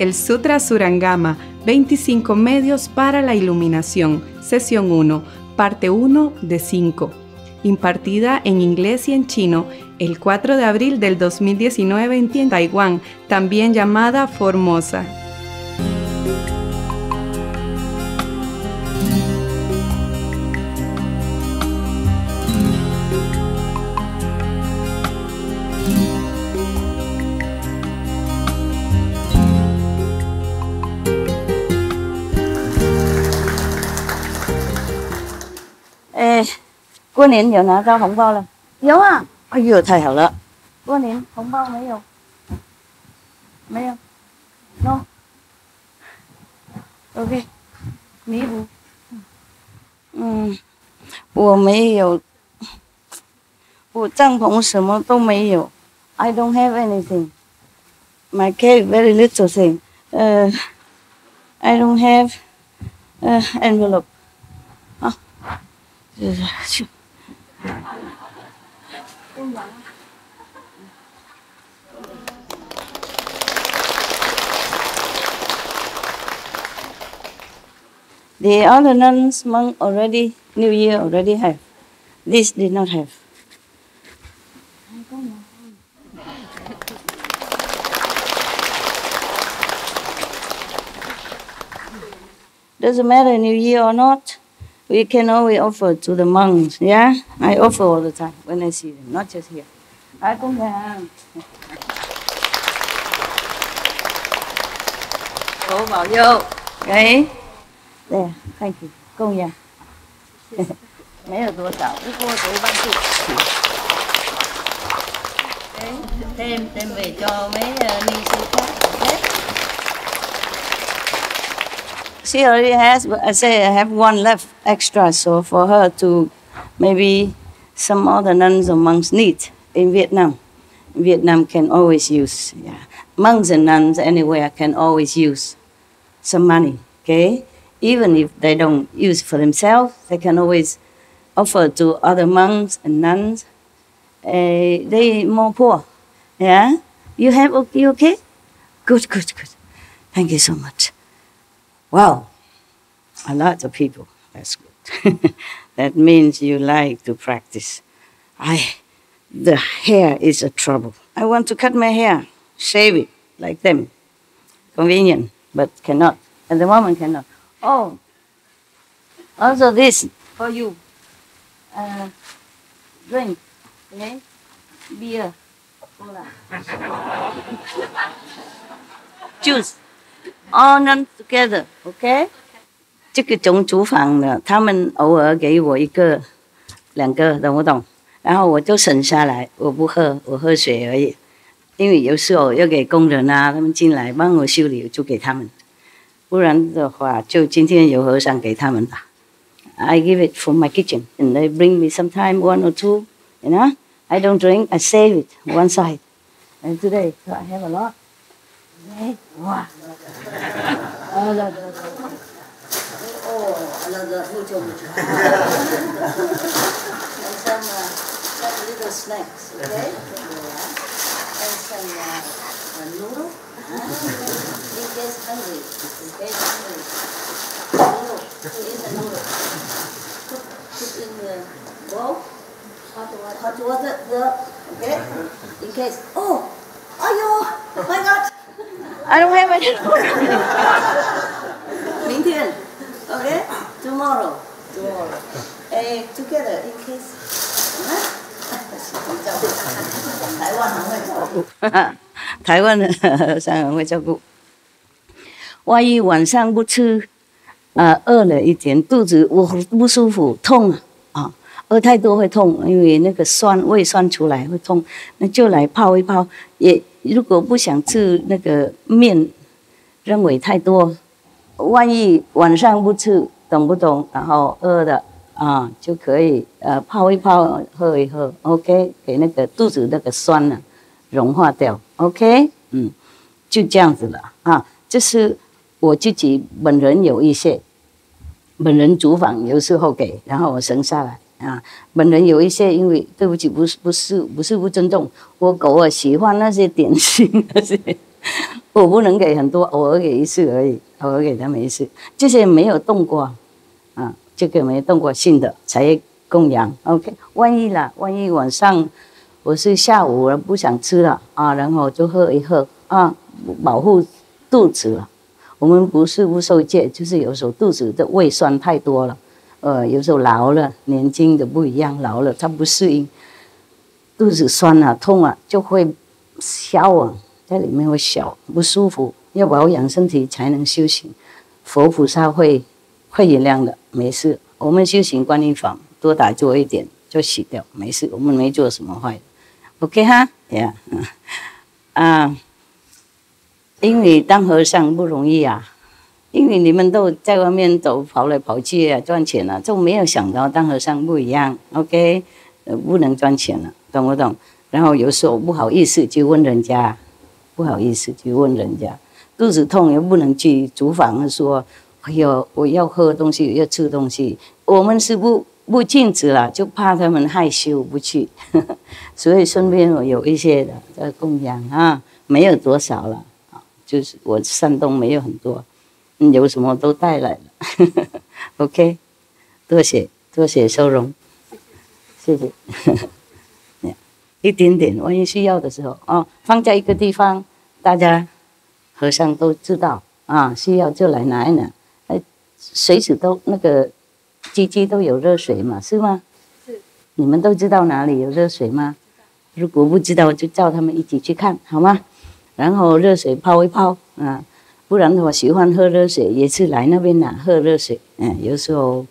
El Sutra Surangama, 25 medios para la iluminación, sesión 1, parte 1 de 5, impartida en inglés y en chino el 4 de abril del 2019 en Taiwán, también llamada Formosa. Ê, 过年有拿到红包了？有啊！哎呦，太好了！过年红包没有？没有 ？No。OK， 弥补。我没有，我帐篷什么都没有。I don't have anything. My cave very little thing. I don't have envelope. 啊。The other nuns, monk already, New Year already have. This did not have. Doesn't matter New Year or not. We can always offer to the monks, yeah? I offer all the time when I see them, not just here. I come down. Tổ bảo vô. Okay. There, thank you. Công nhà. Mấy là tôi tạo cái cô tự ban chị. Thêm về cho mấy ni sư khác. She already has, but I say I have one left extra, so for her to maybe some other nuns or monks need in Vietnam. Vietnam can always use, yeah. Monks and nuns anywhere can always use some money, okay? Even if they don't use for themselves, they can always offer to other monks and nuns. They more poor, yeah? You okay? Good. Thank you so much. Wow, a lot of people. That's good. That means you like to practice. The hair is a trouble. I want to cut my hair, shave it like them. Convenient, but cannot. At the moment, cannot. Oh, also this for you. Drink, okay? Beer, cola, juice. All nuns together, okay? 这个种厨房的，他们偶尔给我1个、2个，懂不懂？然后我就省下来，我不喝，我喝水而已。因为有时候要给工人啊，他们进来帮我修理，就给他们。不然的话，就今天有和尚给他们吧。I give it from my kitchen, and they bring me sometime 1 or 2. You know, I don't drink, I save it one side. And today, so I have a lot. Okay? Wow. I love mucho. And some little snacks, okay? And some noodle. In case hungry. Noodle. Eat the noodle. Put in the bowl. Hot water. Okay? In case. Oh, my God. I don't have any. 明天 okay? Tomorrow. Together in case. 台湾很会照顾。台湾的和尚很会照顾。万一晚上不吃，饿了一点，肚子不舒服，痛啊，饿太多会痛，因为那个胃酸出来会痛，那就来泡一泡。也如果不想吃那个面，认为太多，万一晚上不吃，懂不懂？然后饿了就可以泡一泡，喝一喝 ，OK， 给那个肚子那个酸呢融化掉 ，OK， 就这样子了啊。这是我自己本人有一些，本人厨房有时候给，然后我省下来啊。本人有一些，因为对不起，不是不尊重我狗喜欢那些点心那些我不能给很多，偶尔给一次而已，偶尔给他们一次。这些没有动过啊，这个没动过性的才供养。OK， 万一晚上我是下午了不想吃了啊，然后就喝一喝啊，保护肚子了。我们不是不受戒，就是有时候肚子的胃酸太多了，有时候老了，年轻的不一样，老了他不适应，肚子酸啊、痛啊，就会消啊，在里面会消，不舒服，要保养身体才能修行。佛菩萨会原谅的，没事。我们修行观音法，多打坐一点就洗掉，没事，我们没做什么坏的。OK 哈，呀、因为当和尚不容易啊，因为你们都在外面走跑来跑去啊，赚钱了、就没有想到当和尚不一样。OK， 不能赚钱了，懂不懂？然后有时候不好意思去问人家，肚子痛又不能去厨房说，哎呦，我要喝东西，要吃东西，我们是不禁止了，就怕他们害羞不去，所以身边我有一些的在供养啊，没有多少了。就是我山东没有很多，有什么都带来了。OK， 多谢收容，谢谢。一点点，万一需要的时候啊，放在一个地方，大家和尚都知道啊，需要就来拿一拿。随时都那个机都有热水嘛，是吗？是。你们都知道哪里有热水吗？如果不知道，就叫他们一起去看，好吗？然后热水泡一泡啊，不然的话喜欢喝热水也是来那边拿喝热水。有时候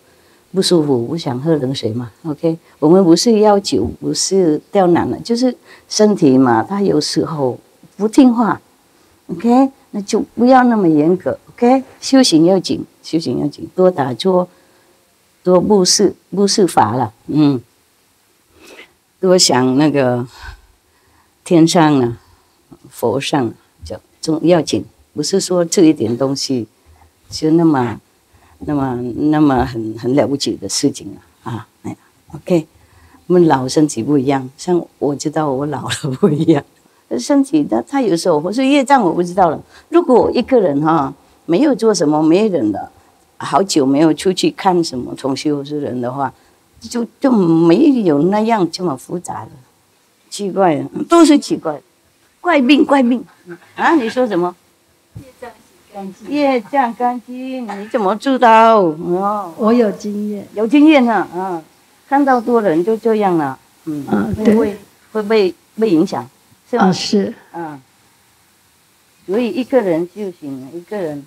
不舒服不想喝冷水嘛。OK， 我们不是要求，不是刁难了，就是身体嘛，他有时候不听话。OK， 那就不要那么严格。OK， 修行要紧，多打坐，多布施法了。多想那个天上啊。佛上就要紧，不是说这一点东西就那么很了不起的事情啊。OK， 我们老身体不一样，像我知道我老了不一样，身体他有时候或是业障我不知道了。如果我一个人没有做什么，没人的，好久没有出去看什么同修是人的话，就没有那样这么复杂的，奇怪的都是奇怪的。怪病啊！你说什么？业障干净，你怎么知道？哦，我有经验，啊！看到多人就这样了，会被影响，是吗？是，所以一个人修行，一个人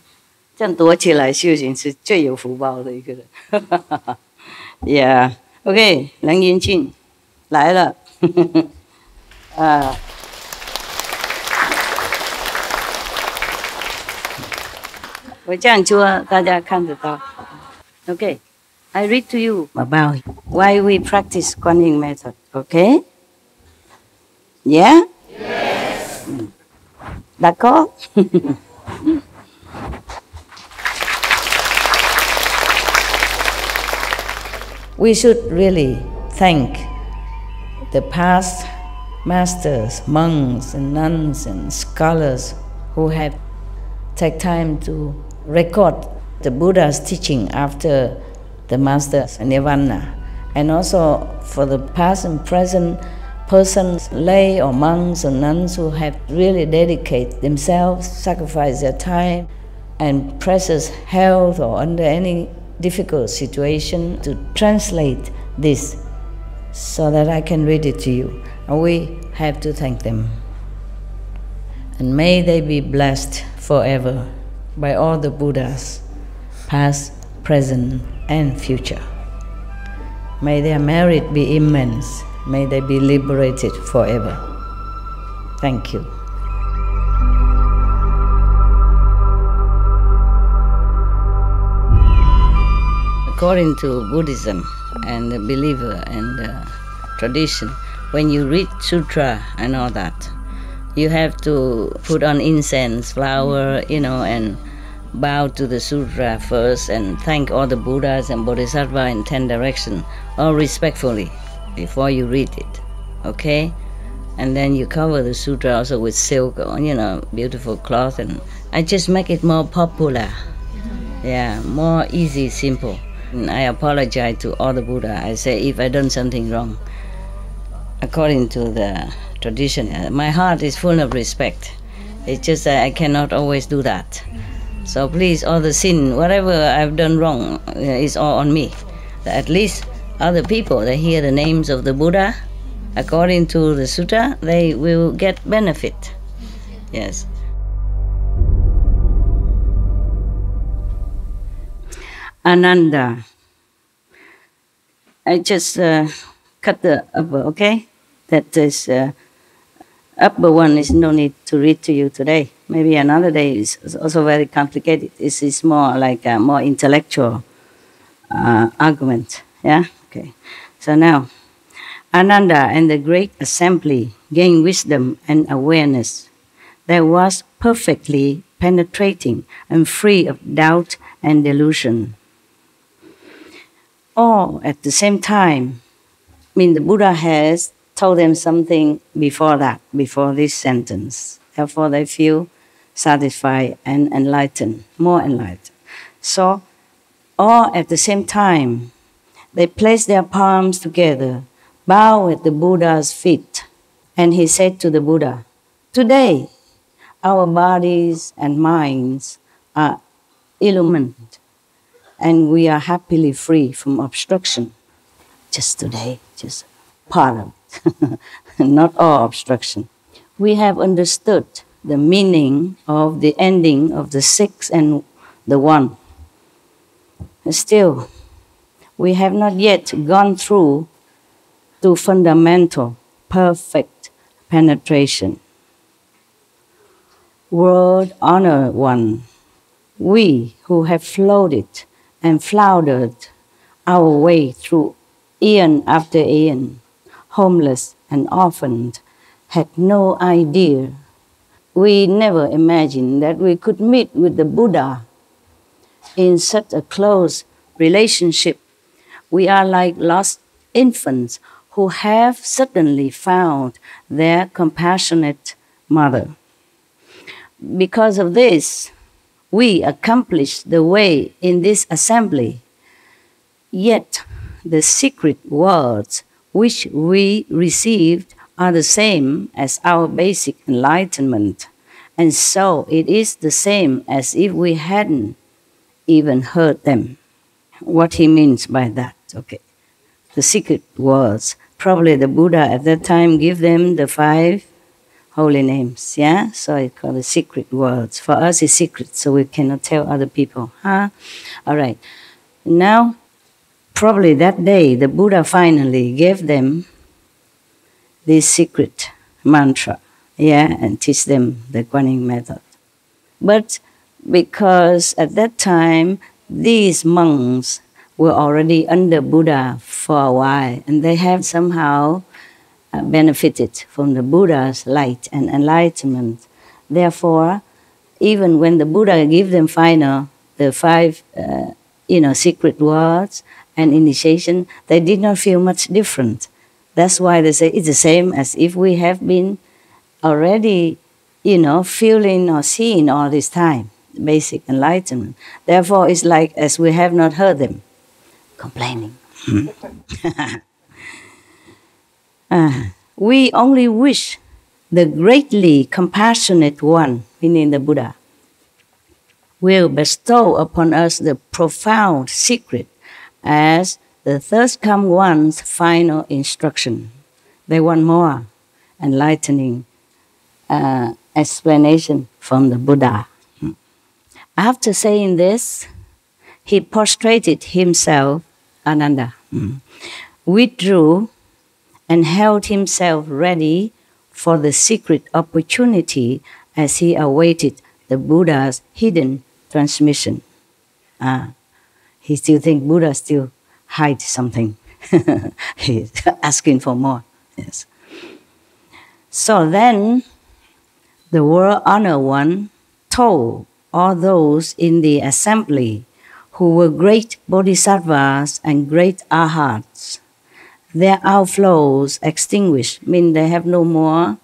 这样躲起来修行是最有福报的一个人。OK， 梁延庆来了，我这样做，大家看得到。Okay, I read to you about why we practice Guanyin method. Okay? Yeah? Yes. D'accord? We should really thank the past masters, monks and nuns and scholars who have taken time to record the Buddha's teaching after the master's nirvana, and also for the past and present persons, lay or monks or nuns who have really dedicated themselves, sacrificed their time and precious health or under any difficult situation to translate this so that I can read it to you. And we have to thank them. And may they be blessed forever by all the Buddhas, past, present, and future. May their merit be immense. May they be liberated forever. Thank you. According to Buddhism and the believer and the tradition, when you read sutra and all that, you have to put on incense, flower, and bow to the sutra first and thank all the Buddhas and Bodhisattvas in 10 directions, all respectfully, before you read it, okay? And then you cover the sutra also with silk or, beautiful cloth. And I just make it more popular. Yeah, more easy, simple. And I apologize to all the Buddha. I say if I done something wrong, according to the tradition, my heart is full of respect. It's just that I cannot always do that. So please, all the sin, whatever I've done wrong, is all on me. At least other people, they hear the names of the Buddha, according to the sutta, they will get benefit. Yes. Ananda. I just cut the upper, okay? That is, upper one is no need to read to you today. Maybe another day is also very complicated. This is more like a more intellectual argument, yeah? Okay. So now, Ananda and the great assembly gained wisdom and awareness that was perfectly penetrating and free of doubt and delusion. All at the same time. The Buddha has told them something before that, before this sentence. Therefore, they feel satisfied and enlightened, more enlightened. So, all at the same time, they place their palms together, bow at the Buddha's feet, and he said to the Buddha, "Today, our bodies and minds are illumined, and we are happily free from obstruction." Just today, just part of it, not all obstruction. We have understood the meaning of the ending of the six and the one. Still, we have not yet gone through to fundamental, perfect penetration. World Honored One, we who have floated and floundered our way through eon after eon, homeless and orphaned, had no idea. We never imagined that we could meet with the Buddha in such a close relationship. We are like lost infants who have suddenly found their compassionate mother. Because of this, we accomplished the way in this assembly. Yet, the secret words which we received are the same as our basic enlightenment, and so it is the same as if we hadn't even heard them. What he means by that, okay. The secret words, probably the Buddha at that time gave them the 5 holy names, yeah? So it's called the secret words. For us it's secret, so we cannot tell other people, huh? All right. Now, probably that day, the Buddha finally gave them this secret mantra, yeah, and teach them the Guanyin method. But because at that time, these monks were already under Buddha for a while, and they have somehow benefited from the Buddha's light and enlightenment. Therefore, even when the Buddha gave them the 5 secret words and initiation, they did not feel much different. That's why they say it's the same as if we have been already, feeling or seeing all this time, basic enlightenment. Therefore, it's like as we have not heard them complaining. We only wish the greatly compassionate one, meaning the Buddha, will bestow upon us the profound secret as the third-come one's final instruction. They want more enlightening explanation from the Buddha. After saying this, he prostrated himself, Ananda, withdrew and held himself ready for the secret opportunity as he awaited the Buddha's hidden transmission. He still thinks Buddha still hides something. He's asking for more. Yes. So then, the World Honored One told all those in the assembly who were great bodhisattvas and great arhats their outflows extinguished, mean they have no more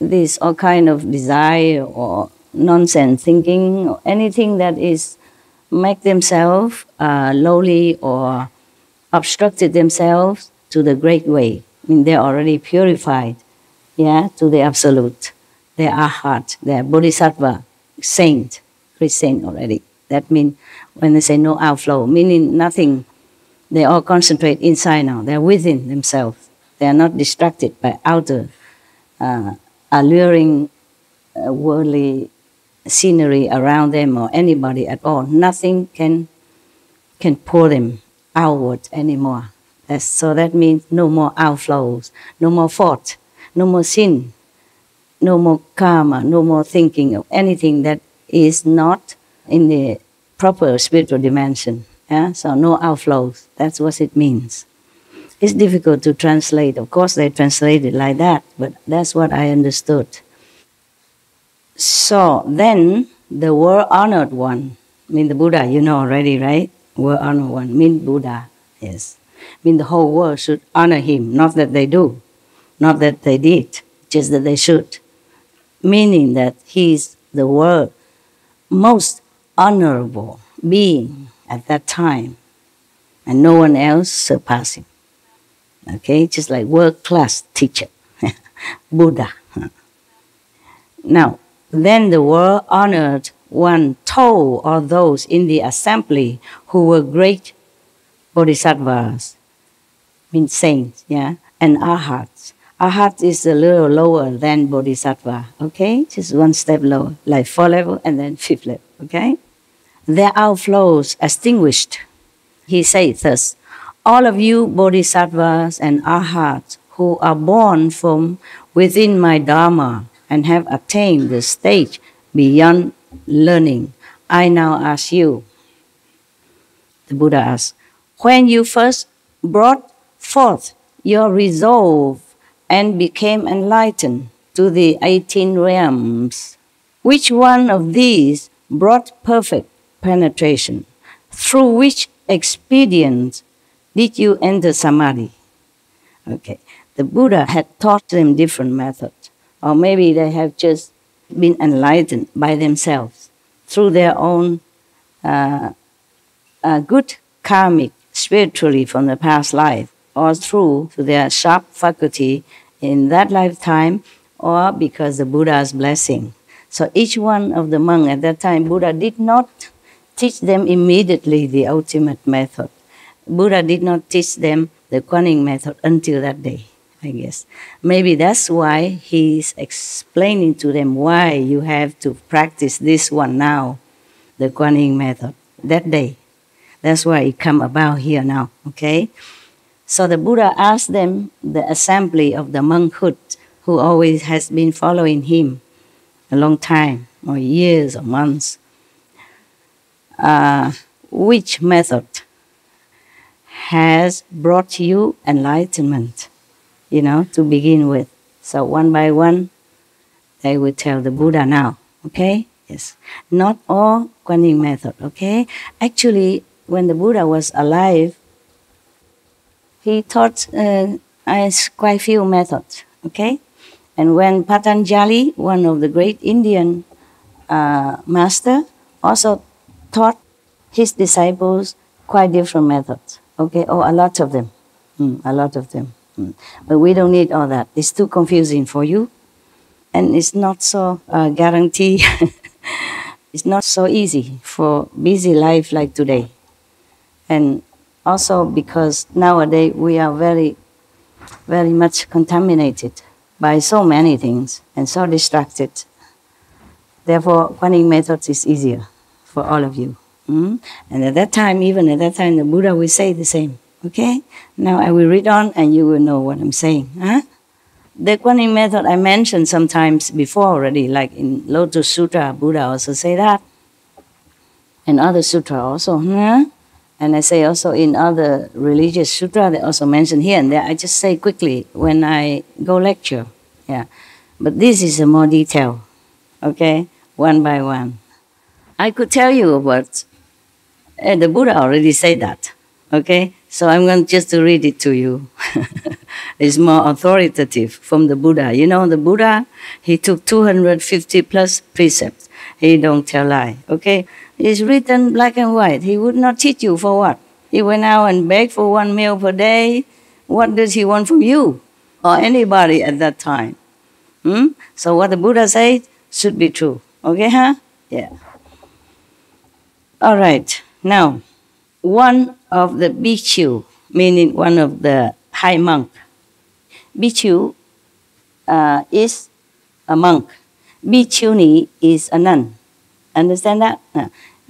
this all kind of desire or nonsense thinking or anything that is make themselves lowly or obstructed themselves to the great way. I mean, they're already purified, yeah, to the absolute. They are arhat, they are bodhisattva, saint, great saint already. That means when they say no outflow, meaning nothing, they all concentrate inside now. They're within themselves. They are not distracted by outer alluring worldly scenery around them or anybody at all. Nothing can pull them outward anymore. So that means no more outflows, no more fault, no more sin, no more karma, no more thinking of anything that is not in the proper spiritual dimension. Yeah? So no outflows, that's what it means. It's difficult to translate. Of course they translate it like that, but that's what I understood. So then the world-honored one, I mean the Buddha, you know already, right? World-honored one, mean Buddha, yes. I mean the whole world should honor him, not that they do, not that they did, just that they should. Meaning that he's the world most honorable being at that time, and no one else surpassed him. Okay, just like world-class teacher, Buddha. Now, then the world-honored one told all those in the assembly who were great bodhisattvas, means saints, yeah, and arhats. Arhat is a little lower than bodhisattva, okay? Just one step lower, like 4 level and then 5th level, okay? Their outflows extinguished. He said thus, all of you bodhisattvas and arhats who are born from within my dharma and have attained the stage beyond learning, I now ask you, the Buddha asked, when you first brought forth your resolve and became enlightened to the 18 realms, which one of these brought perfect penetration? Through which expedient did you enter samadhi? Okay, the Buddha had taught them different methods, or maybe they have just been enlightened by themselves through their own good karmic spiritually from the past life, or through their sharp faculty in that lifetime, or because the Buddha's blessing. So each one of the monks at that time, Buddha did not teach them immediately the ultimate method. Buddha did not teach them the Kuan method until that day, I guess. Maybe that's why he's explaining to them why you have to practice this one now, the Kuan method, that day. That's why it come about here now, okay? So the Buddha asked them, the assembly of the monkhood, who always has been following him a long time, or years or months, which method has brought you enlightenment, to begin with. So one by one, they will tell the Buddha now, okay? Yes. Not all Kuan method, okay? Actually, when the Buddha was alive, he taught quite few methods, okay? And when Patanjali, one of the great Indian master, also taught his disciples quite different methods, okay? Or a lot of them, a lot of them. But we don't need all that. It's too confusing for you, and it's not so guaranteed. It's not so easy for busy life like today. And also because nowadays we are very, very much contaminated by so many things and so distracted. Therefore, Kuan method is easier for all of you. And at that time, even at that time, the Buddha will say the same. Okay? Now I will read on and you will know what I'm saying. Huh? The Kuan method I mentioned sometimes before already, like in Lotus Sutra, Buddha also say that. And other sutra also. And I say also in other religious sutra, they also mention here and there. I just say quickly when I go lecture. Yeah. But this is a more detail. Okay? One by one. I could tell you about, the Buddha already said that. Okay, so I'm going just to read it to you. It's more authoritative from the Buddha. You know, the Buddha, he took 250 plus precepts. He don't tell lie, okay? It's written black and white. He would not teach you for what? He went out and begged for 1 meal per day. What does he want from you or anybody at that time? So what the Buddha said should be true, okay, huh? Yeah. All right, now, one of the bhikkhu, meaning one of the high monk. Bhikkhu is a monk. Bhikkhuni is a nun. Understand that?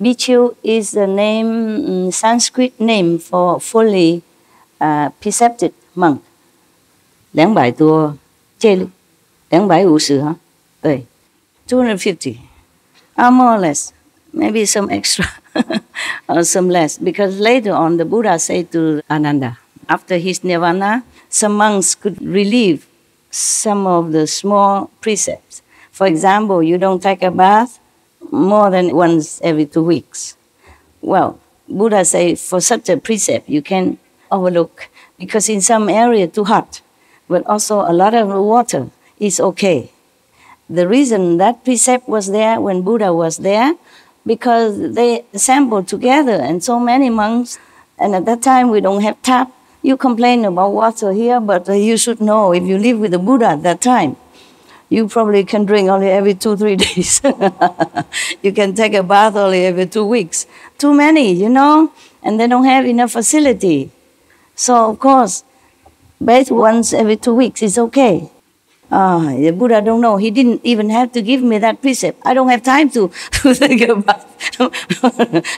Bhikkhu is the name, Sanskrit name for fully precepted monk. 200戒律 250哈对 250 more or less, maybe some extra or some less, because later on the Buddha said to Ananda, after his nirvana, some monks could relieve some of the small precepts. For example, you don't take a bath more than once every 2 weeks. Well, Buddha said for such a precept you can overlook, because in some area too hot, but also a lot of water is okay. The reason that precept was there when Buddha was there, because they assembled together and so many monks, and at that time we don't have tap. You complain about water here, but you should know if you live with the Buddha at that time, you probably can drink only every 2-3 days. You can take a bath only every 2 weeks. Too many, you know, and they don't have enough facility. So, of course, bath once every 2 weeks is okay. The Buddha don't know. He didn't even have to give me that precept. I don't have time to take a bath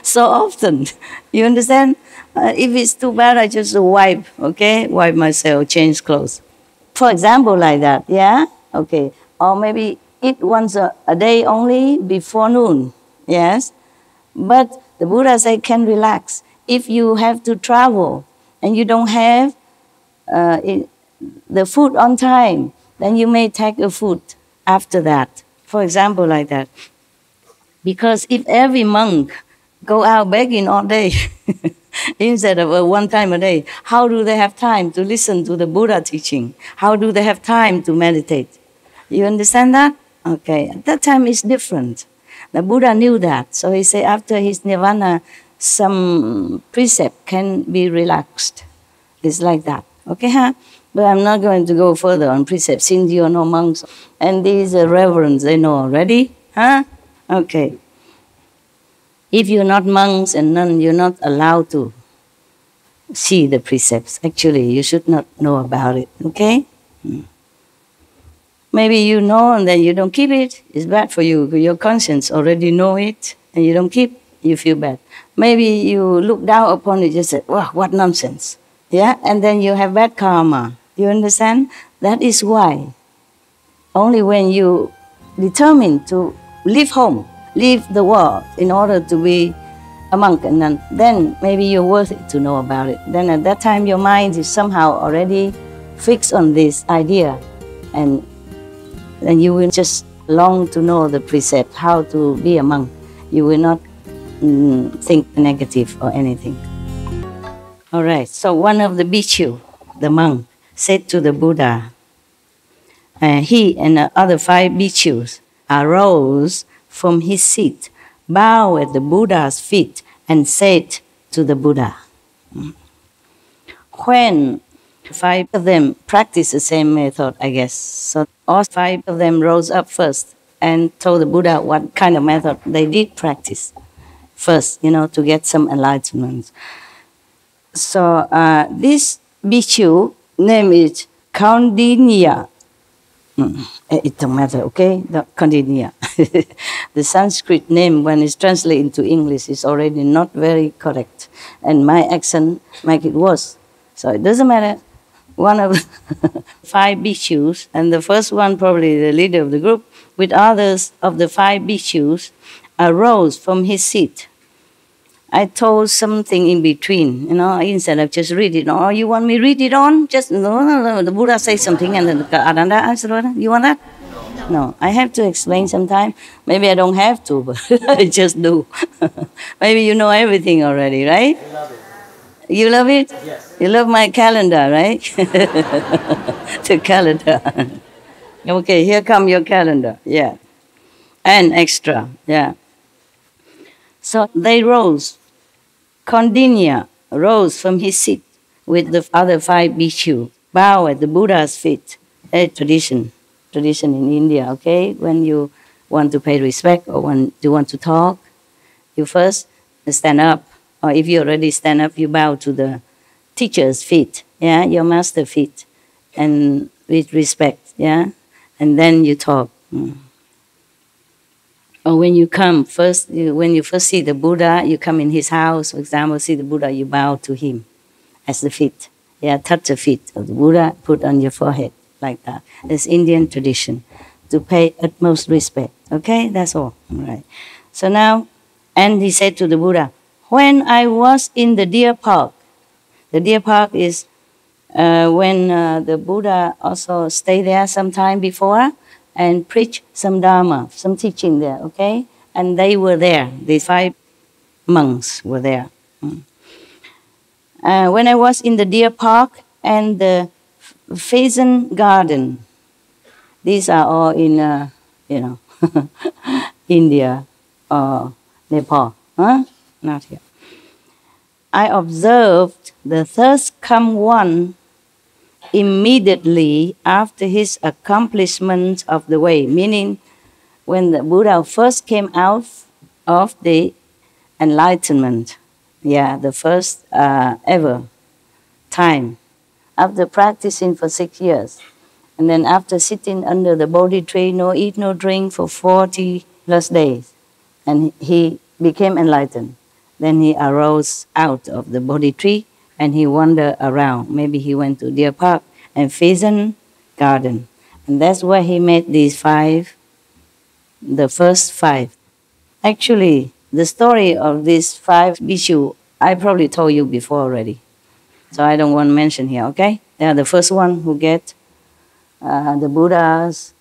so often. You understand? If it's too bad, I just wipe, okay? Wipe myself, change clothes. For example, like that, yeah? Okay. Or maybe eat once a day only before noon, yes? But the Buddha said can relax. If you have to travel and you don't have the food on time, then you may take a food after that. For example, like that. Because if every monk go out begging all day instead of one time a day, how do they have time to listen to the Buddha teaching? How do they have time to meditate? You understand that? Okay, at that time it's different. The Buddha knew that, so he said after his nirvana, some precept can be relaxed. It's like that, okay, huh? But I'm not going to go further on precepts since you are no monks. And these reverends, they know already, huh? Okay. If you're not monks and nuns, you're not allowed to see the precepts. Actually, you should not know about it, okay? Maybe you know and then you don't keep it. It's bad for you. Your conscience already know it and you don't keep, you feel bad. Maybe you look down upon it, just say, wow, what nonsense. Yeah, and then you have bad karma. You understand? That is why. Only when you determine to leave home, leave the world in order to be a monk, and then maybe you're worth it to know about it. Then at that time your mind is somehow already fixed on this idea, and then you will just long to know the precept, how to be a monk. You will not think negative or anything. All right, so one of the bhikkhu, the monk, said to the Buddha, he and the other 5 bhikkhus arose from his seat, bowed at the Buddha's feet, and said to the Buddha. When 5 of them practiced the same method, I guess, so all 5 of them rose up first and told the Buddha what kind of method they did practice first, you know, to get some enlightenment. So this bhikkhu name is Kaundinya. It don't matter, okay? The Kaundinya. The Sanskrit name, when it's translated into English, is already not very correct. And my accent make it worse. So it doesn't matter. One of 5 bhikshus, and the first one, probably the leader of the group, with others of the 5 bhikshus, arose from his seat. I told something in between, you know, instead of just read it. Oh, you want me to read it on? Just, no, the Buddha says something and then Ananda answered, you want that? No, I have to explain sometime. Maybe I don't have to, but I just do. Maybe you know everything already, right? You love it? Yes. You love my calendar, right? The calendar. Okay, here come your calendar. Yeah. And extra. Yeah. So they rose. Kondinya rose from his seat with the other 5 bhikkhu, bow at the Buddha's feet. A tradition in India, okay? When you want to pay respect or when you want to talk, you first stand up. Or if you already stand up, you bow to the teacher's feet, yeah, your master feet, and with respect, yeah, and then you talk. Or when you come first, when you first see the Buddha, you come in his house, for example, see the Buddha, you bow to him as the feet, yeah, touch the feet of the Buddha, put on your forehead like that. It's Indian tradition to pay utmost respect. Okay, that's all right. So now, and he said to the Buddha, when I was in the deer park is when the Buddha also stayed there some time before and preached some Dharma, some teaching there, okay? And they were there, the 5 monks were there. When I was in the deer park and the pheasant garden, these are all in, India or Nepal, huh? Not here. I observed the thirst come one immediately after his accomplishment of the way, meaning when the Buddha first came out of the enlightenment, yeah, the first ever time, after practicing for 6 years, and then after sitting under the Bodhi tree, no eat, no drink for 40 plus days, and he became enlightened. Then he arose out of the Bodhi tree and he wandered around. Maybe he went to Deer Park and Pheasant Garden. And that's where he met these 5, the first 5. Actually, the story of these 5 bhikkhu, I probably told you before already. So I don't want to mention here, okay? They are the first one who get the Buddha's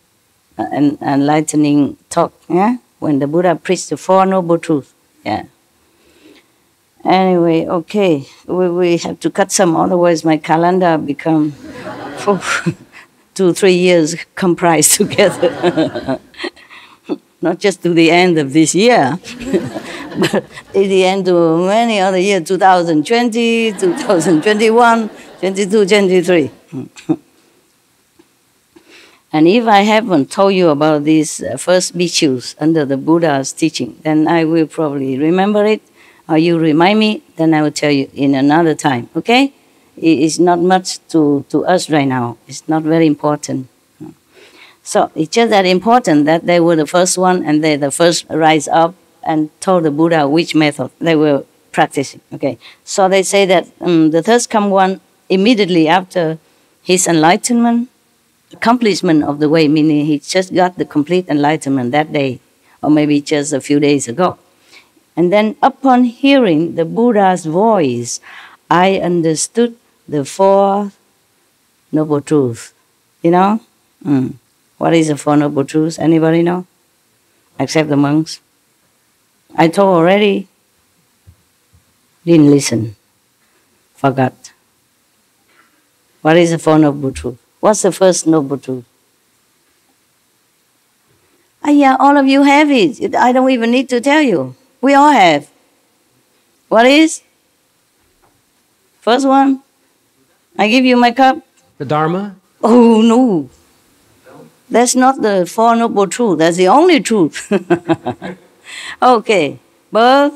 enlightening talk, yeah? When the Buddha preached the 4 Noble Truths, yeah. Anyway, okay, we have to cut some, otherwise my calendar become 2-3 years comprised together. Not just to the end of this year, but at the end of many other years, 2020, 2021, 22, 23. And if I haven't told you about these first bhikkhus under the Buddha's teaching, then I will probably remember it, or you remind me, then I will tell you in another time, okay? It's not much to us right now. It's not very important. So it's just that important that they were the first one and they the first rise up and told the Buddha which method they were practicing, okay? So they say that the thirst come one immediately after his enlightenment, accomplishment of the way, meaning he just got the complete enlightenment that day, or maybe just a few days ago. And then upon hearing the Buddha's voice, I understood the 4 Noble Truths. You know? What is the 4 Noble Truths? Anybody know? Except the monks. I told already. Didn't listen. Forgot. What is the 4 Noble Truths? What's the first Noble Truth? Yeah, all of you have it. I don't even need to tell you. We all have. What is? First one? I give you my cup. The Dharma? Oh, no. That's not the 4 Noble Truths. That's the only truth. Okay. Birth.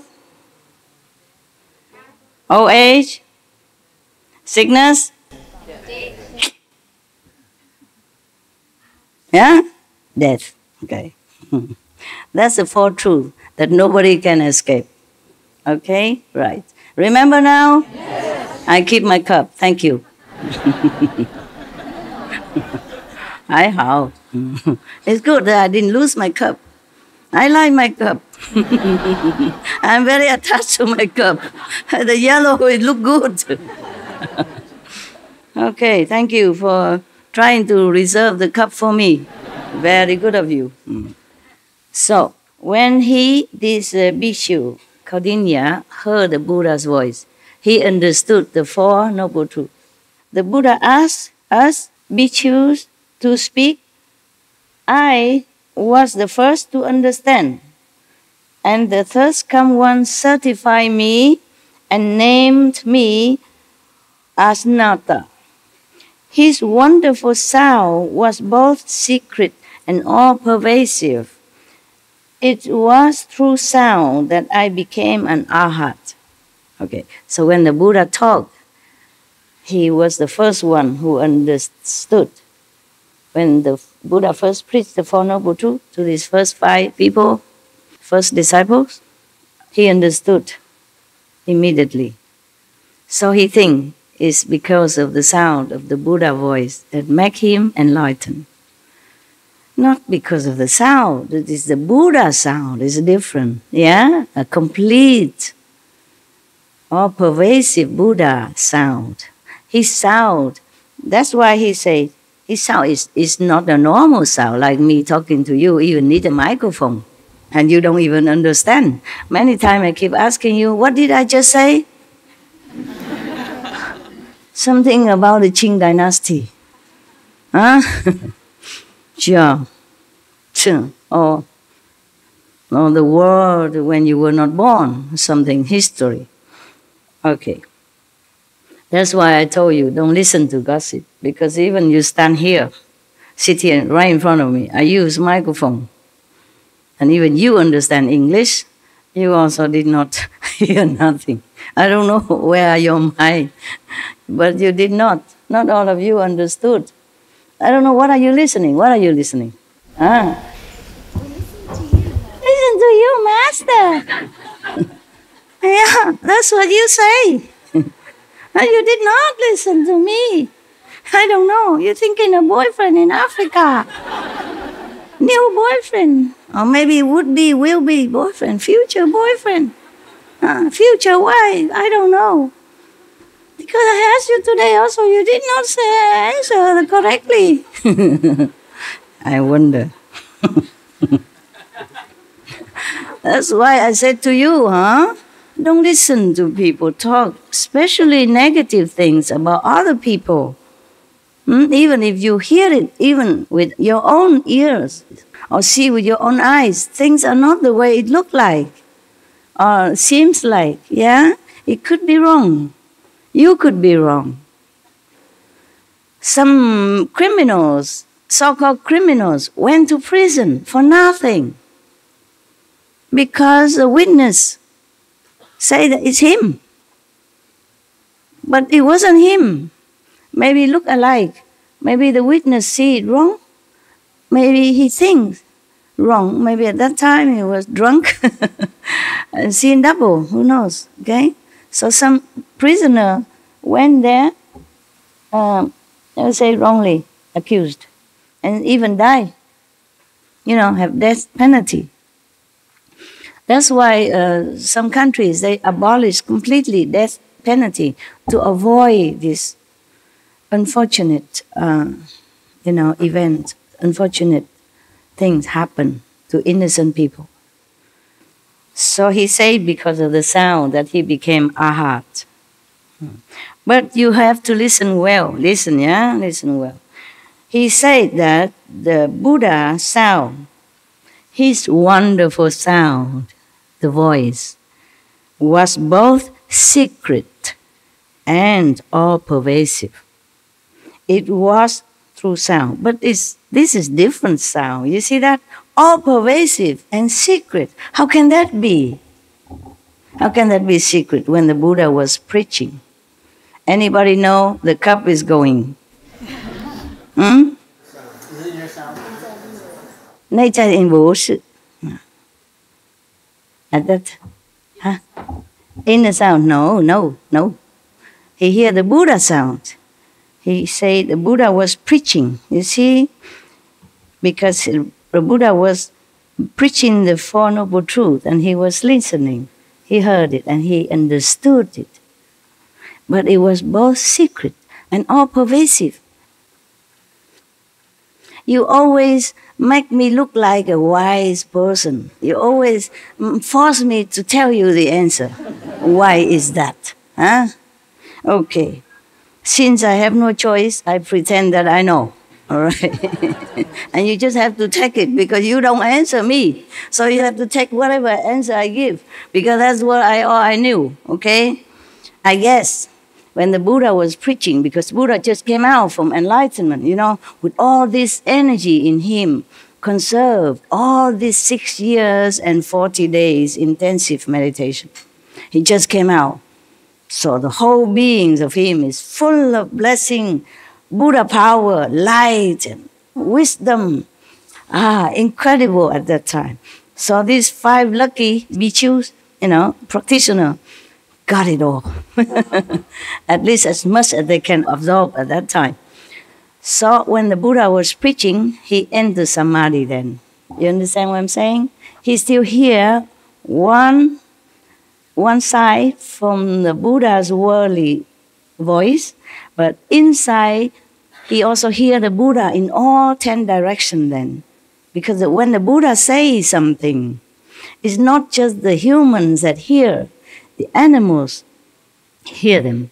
Old age. Sickness. Yeah? Death. Okay. That's the 4 truths that nobody can escape. Okay? Right. Remember now? Yes. I keep my cup. Thank you. I hope. It's good that I didn't lose my cup. I like my cup. I'm very attached to my cup. The yellow, it look good. Okay, thank you for trying to reserve the cup for me. Very good of you. So, when this bhikkhu, Kaudinya, heard the Buddha's voice, he understood the Four Noble Truths. The Buddha asked us, bhikkhus, to speak. I was the first to understand. And the third come one certified me and named me as Nata. His wonderful sound was both secret and all-pervasive. It was through sound that I became an arhat. Okay, so when the Buddha talked, he was the first one who understood. When the Buddha first preached the Four Noble Truths to these first 5 people, first disciples, he understood immediately. So he thinks it's because of the sound of the Buddha voice that make him enlightened. Not because of the sound, it is the Buddha sound, it's different. Yeah? A complete, all-pervasive Buddha sound. His sound, that's why he said, his sound is not a normal sound, like me talking to you, even need a microphone. And you don't even understand. Many times I keep asking you, what did I just say? Something about the Qing dynasty. Huh? Jia. Or the world when you were not born. Something, history. Okay. That's why I told you, don't listen to gossip. Because even you stand here, sit here right in front of me, I use microphone. And even you understand English, you also did not hear nothing. I don't know where are your mind, but you did not. Not all of you understood. I don't know, what are you listening? What are you listening? Ah. Listen to you, Master. Yeah, that's what you say. And you did not listen to me. I don't know, you're thinking of boyfriend in Africa. New boyfriend. Or maybe would be, will be boyfriend, future boyfriend, future wife, I don't know. Because I asked you today also, you did not answer correctly. I wonder. That's why I said to you, don't listen to people talk, especially negative things about other people. Even if you hear it, even with your own ears, or see with your own eyes, things are not the way it looked like, or seems like, yeah? It could be wrong. You could be wrong. Some criminals, so-called criminals, went to prison for nothing because a witness said that it's him. But it wasn't him. Maybe look alike. Maybe the witness see it wrong. Maybe he thinks wrong. Maybe at that time he was drunk and seeing double. Who knows? Okay? So some prisoner went there, I would say wrongly accused, and even died. You know, have death penalty. That's why some countries, they abolish completely death penalty to avoid this unfortunate, event, unfortunate things happen to innocent people. So he said because of the sound that he became arhat. But you have to listen well. Listen, yeah? Listen well. He said that the Buddha sound, his wonderful sound, the voice, was both secret and all-pervasive. It was through sound, but this is different sound. You see that? All-pervasive and secret. How can that be? How can that be secret when the Buddha was preaching? Anybody know the cup is going? Is it your sound? 内在音不是. At that, in the sound, no. He hear the Buddha sound. He said the Buddha was preaching, you see, because the Buddha was preaching the Four Noble Truths and he was listening. He heard it and he understood it. But it was both secret and all-pervasive. You always make me look like a wise person. You always force me to tell you the answer. Why is that? Huh? Okay. Since I have no choice, I pretend that I know. All right? And you just have to take it because you don't answer me. So you have to take whatever answer I give because that's what I knew, okay? I guess when the Buddha was preaching, because Buddha just came out from enlightenment, you know, with all this energy in him, conserved all these 6 years and 40 days intensive meditation. He just came out. So the whole beings of him is full of blessing, Buddha power, light, and wisdom. Incredible at that time. So these 5 lucky bhikkhus, you know, practitioners, got it all. At least as much as they can absorb at that time. So when the Buddha was preaching, he entered samadhi then. You understand what I'm saying? He's still here, one side from the Buddha's worldly voice, but inside he also hear the Buddha in all 10 directions then. Because when the Buddha says something, it's not just the humans that hear, the animals hear them,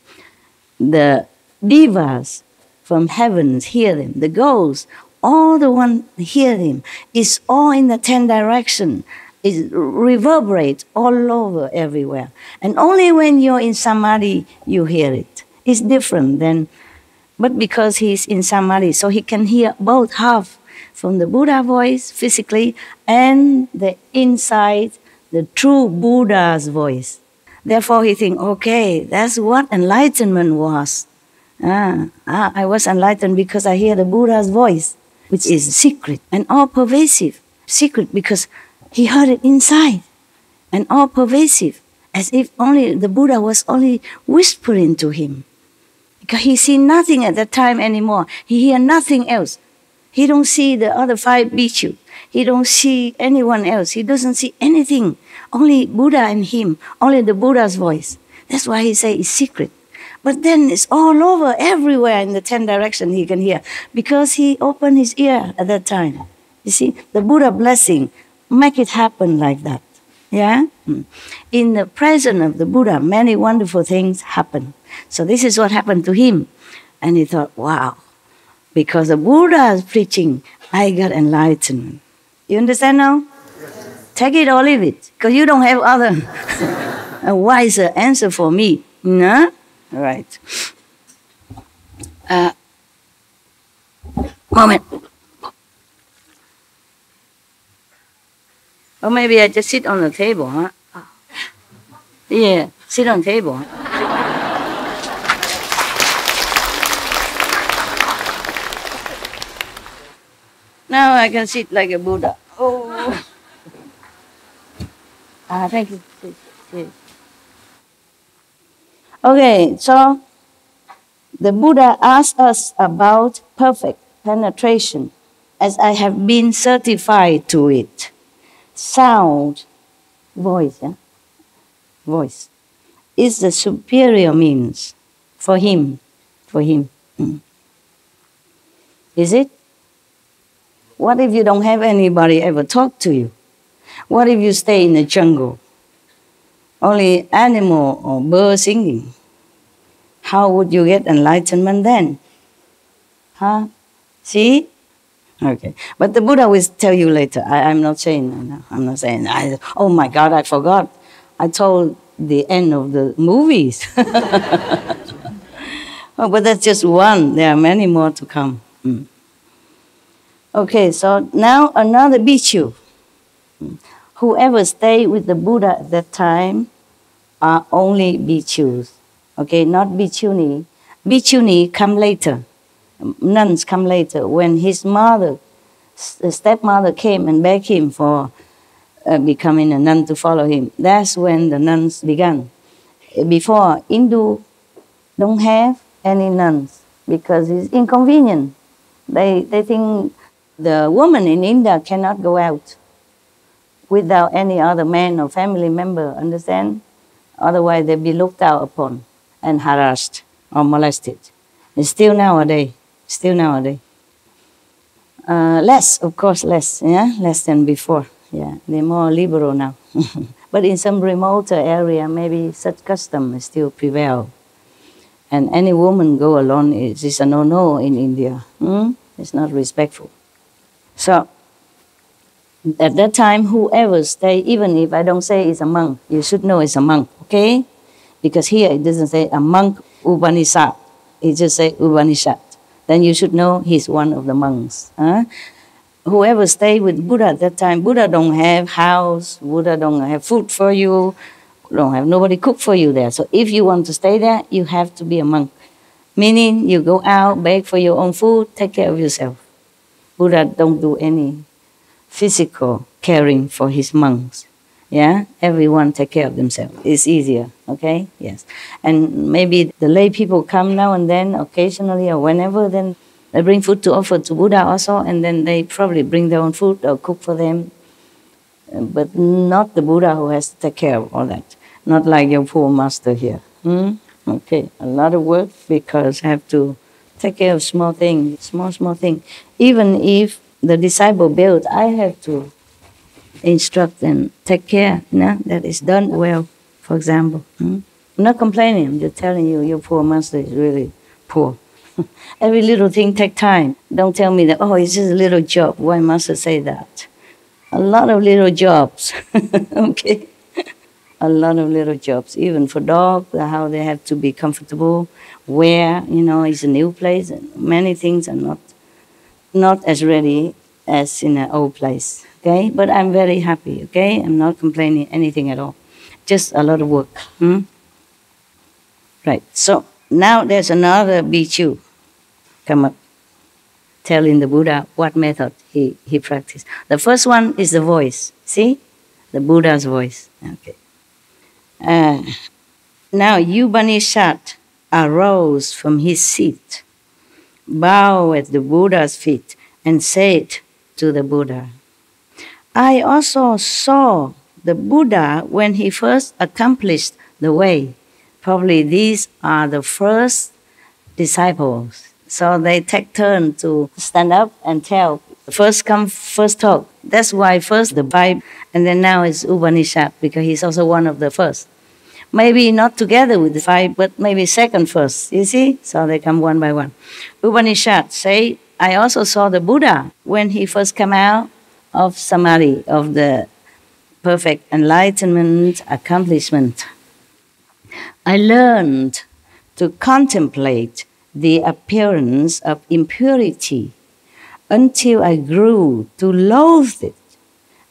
the devas from heavens hear them, the ghosts, all the one hear him. It's all in the 10 directions. It reverberates all over everywhere. And only when you're in samadhi, you hear it. It's different then. But because he's in samadhi, so he can hear both half from the Buddha voice physically and the inside, the true Buddha's voice. Therefore he thinks, okay, that's what enlightenment was. I was enlightened because I hear the Buddha's voice, which is secret and all-pervasive. Secret because he heard it inside and all-pervasive, as if only the Buddha was only whispering to him. Because he see nothing at that time anymore. He hear nothing else. He don't see the other 5 bhikkhus. He don't see anyone else. He doesn't see anything. Only Buddha and him. Only the Buddha's voice. That's why he say it's secret. But then it's all over, everywhere in the 10 directions he can hear. Because he opened his ear at that time. You see, the Buddha blessing make it happen like that. Yeah? In the presence of the Buddha, many wonderful things happen. So this is what happened to him. And he thought, wow, because the Buddha is preaching, I got enlightenment. You understand now? Take it or leave it, because you don't have other a wiser answer for me. No? Right. Moment. Or maybe I just sit on the table, huh? Yeah, sit on the table. Now I can sit like a Buddha. Oh. Thank you. Okay, so the Buddha asked us about perfect penetration, as I have been certified to it. Sound, voice, voice, is the superior means for him. Is it? What if you don't have anybody ever talk to you? What if you stay in the jungle? Only animal or bird singing. How would you get enlightenment then? Huh? See? Okay. But the Buddha will tell you later. I'm not saying, oh my God, I forgot. I told the end of the movies. Oh, but that's just one. There are many more to come. Okay, so now another bhikkhu. Whoever stayed with the Buddha at that time are only bhikkhus. Okay, not bhikkhuni. Bhikkhuni come later. Nuns come later. When his mother, stepmother came and begged him for becoming a nun to follow him, that's when the nuns began. Before, Hindu don't have any nuns because it's inconvenient. They think the woman in India cannot go out without any other man or family member, understand? Otherwise they'll be looked out upon and harassed or molested. It's still nowadays. Less, of course, less, yeah? Less than before. Yeah, they're more liberal now. But in some remoter area, maybe such custom still prevail. And any woman go alone is a no-no in India. It's not respectful. So, at that time, whoever stay, even if I don't say it's a monk, you should know it's a monk, okay? Because here it doesn't say a monk Upanishad. It just say Upanishad. Then you should know he's one of the monks. Whoever stay with Buddha at that time, Buddha don't have house, Buddha don't have food for you, don't have nobody cook for you there. So if you want to stay there, you have to be a monk. Meaning you go out, beg for your own food, take care of yourself. Buddha don't do any physical caring for his monks. Yeah, everyone take care of themselves. It's easier, okay? Yes. And maybe the lay people come now and then, occasionally or whenever, then they bring food to offer to Buddha also, and then they probably bring their own food or cook for them. But not the Buddha who has to take care of all that. Not like your poor master here. Okay, a lot of work because have to take care of small things, small things. Even if the disciple built, I have to instruct and take care, that is done well, for example. I'm not complaining, I'm just telling you, your poor master is really poor. Every little thing takes time. Don't tell me that, oh, it's just a little job. Why must I say that? A lot of little jobs, okay? A lot of little jobs, even for dogs, how they have to be comfortable, where, it's a new place, and many things are not as ready as in an old place, okay? But I'm very happy, okay? I'm not complaining anything at all. Just a lot of work. Right, so now there's another bhikkhu come up, telling the Buddha what method he practiced. The first one is the voice, see? The Buddha's voice, okay. Now Upanishad arose from his seat, bowed at the Buddha's feet, and said to the Buddha, I also saw the Buddha when he first accomplished the way. Probably these are the first disciples. So they take turn to stand up and tell. First come, first talk. That's why first the Bible, and then now it's Upanishad, because he's also one of the first. Maybe not together with the five, but maybe second first, you see? So they come one by one. Upanishad say, I also saw the Buddha when he first came out of Samadhi, of the perfect enlightenment accomplishment. I learned to contemplate the appearance of impurity until I grew to loathe it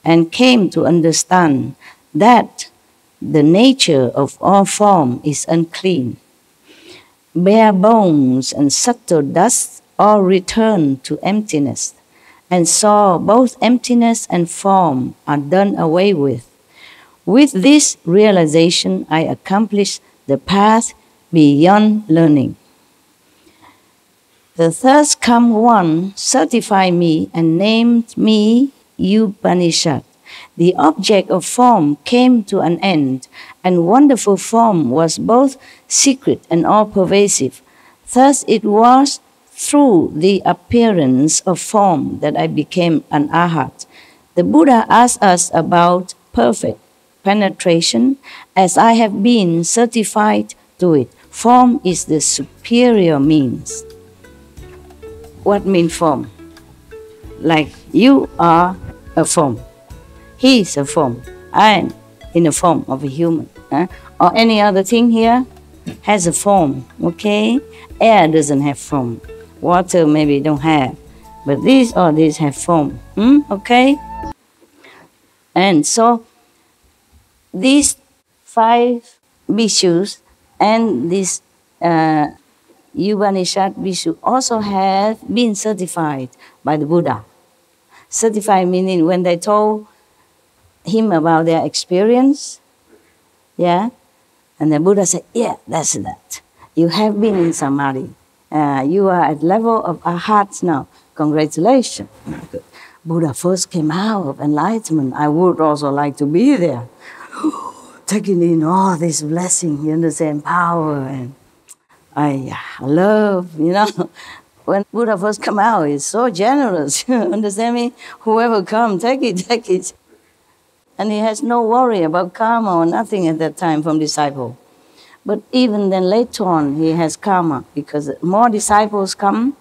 and came to understand that the nature of all form is unclean. Bare bones and subtle dust all return to emptiness, and saw both emptiness and form are done away with. With this realization, I accomplished the path beyond learning. The third come one certified me and named me Upanishad. The object of form came to an end, and wonderful form was both secret and all-pervasive. Thus it was through the appearance of form that I became an arhat. The Buddha asked us about perfect penetration, as I have been certified to it. Form is the superior means. What means form? Like you are a form. He is a form. I am in the form of a human. Or any other thing here has a form, okay? Air doesn't have form. Water maybe don't have. But these or these have form, okay? And so these five bhikkhus and this Upanishad bhikkhu also have been certified by the Buddha. Certified meaning when they told him about their experience, yeah, and the Buddha said, yeah, that's that. You have been in Samadhi. You are at level of arhats now. Congratulations. Good. Buddha first came out of enlightenment. I would also like to be there. Taking in all this blessing, you understand, power and I love, When Buddha first come out, he's so generous, you understand me? Whoever come, take it. And he has no worry about karma or nothing at that time from disciple. But even then later on, he has karma, because more disciples come,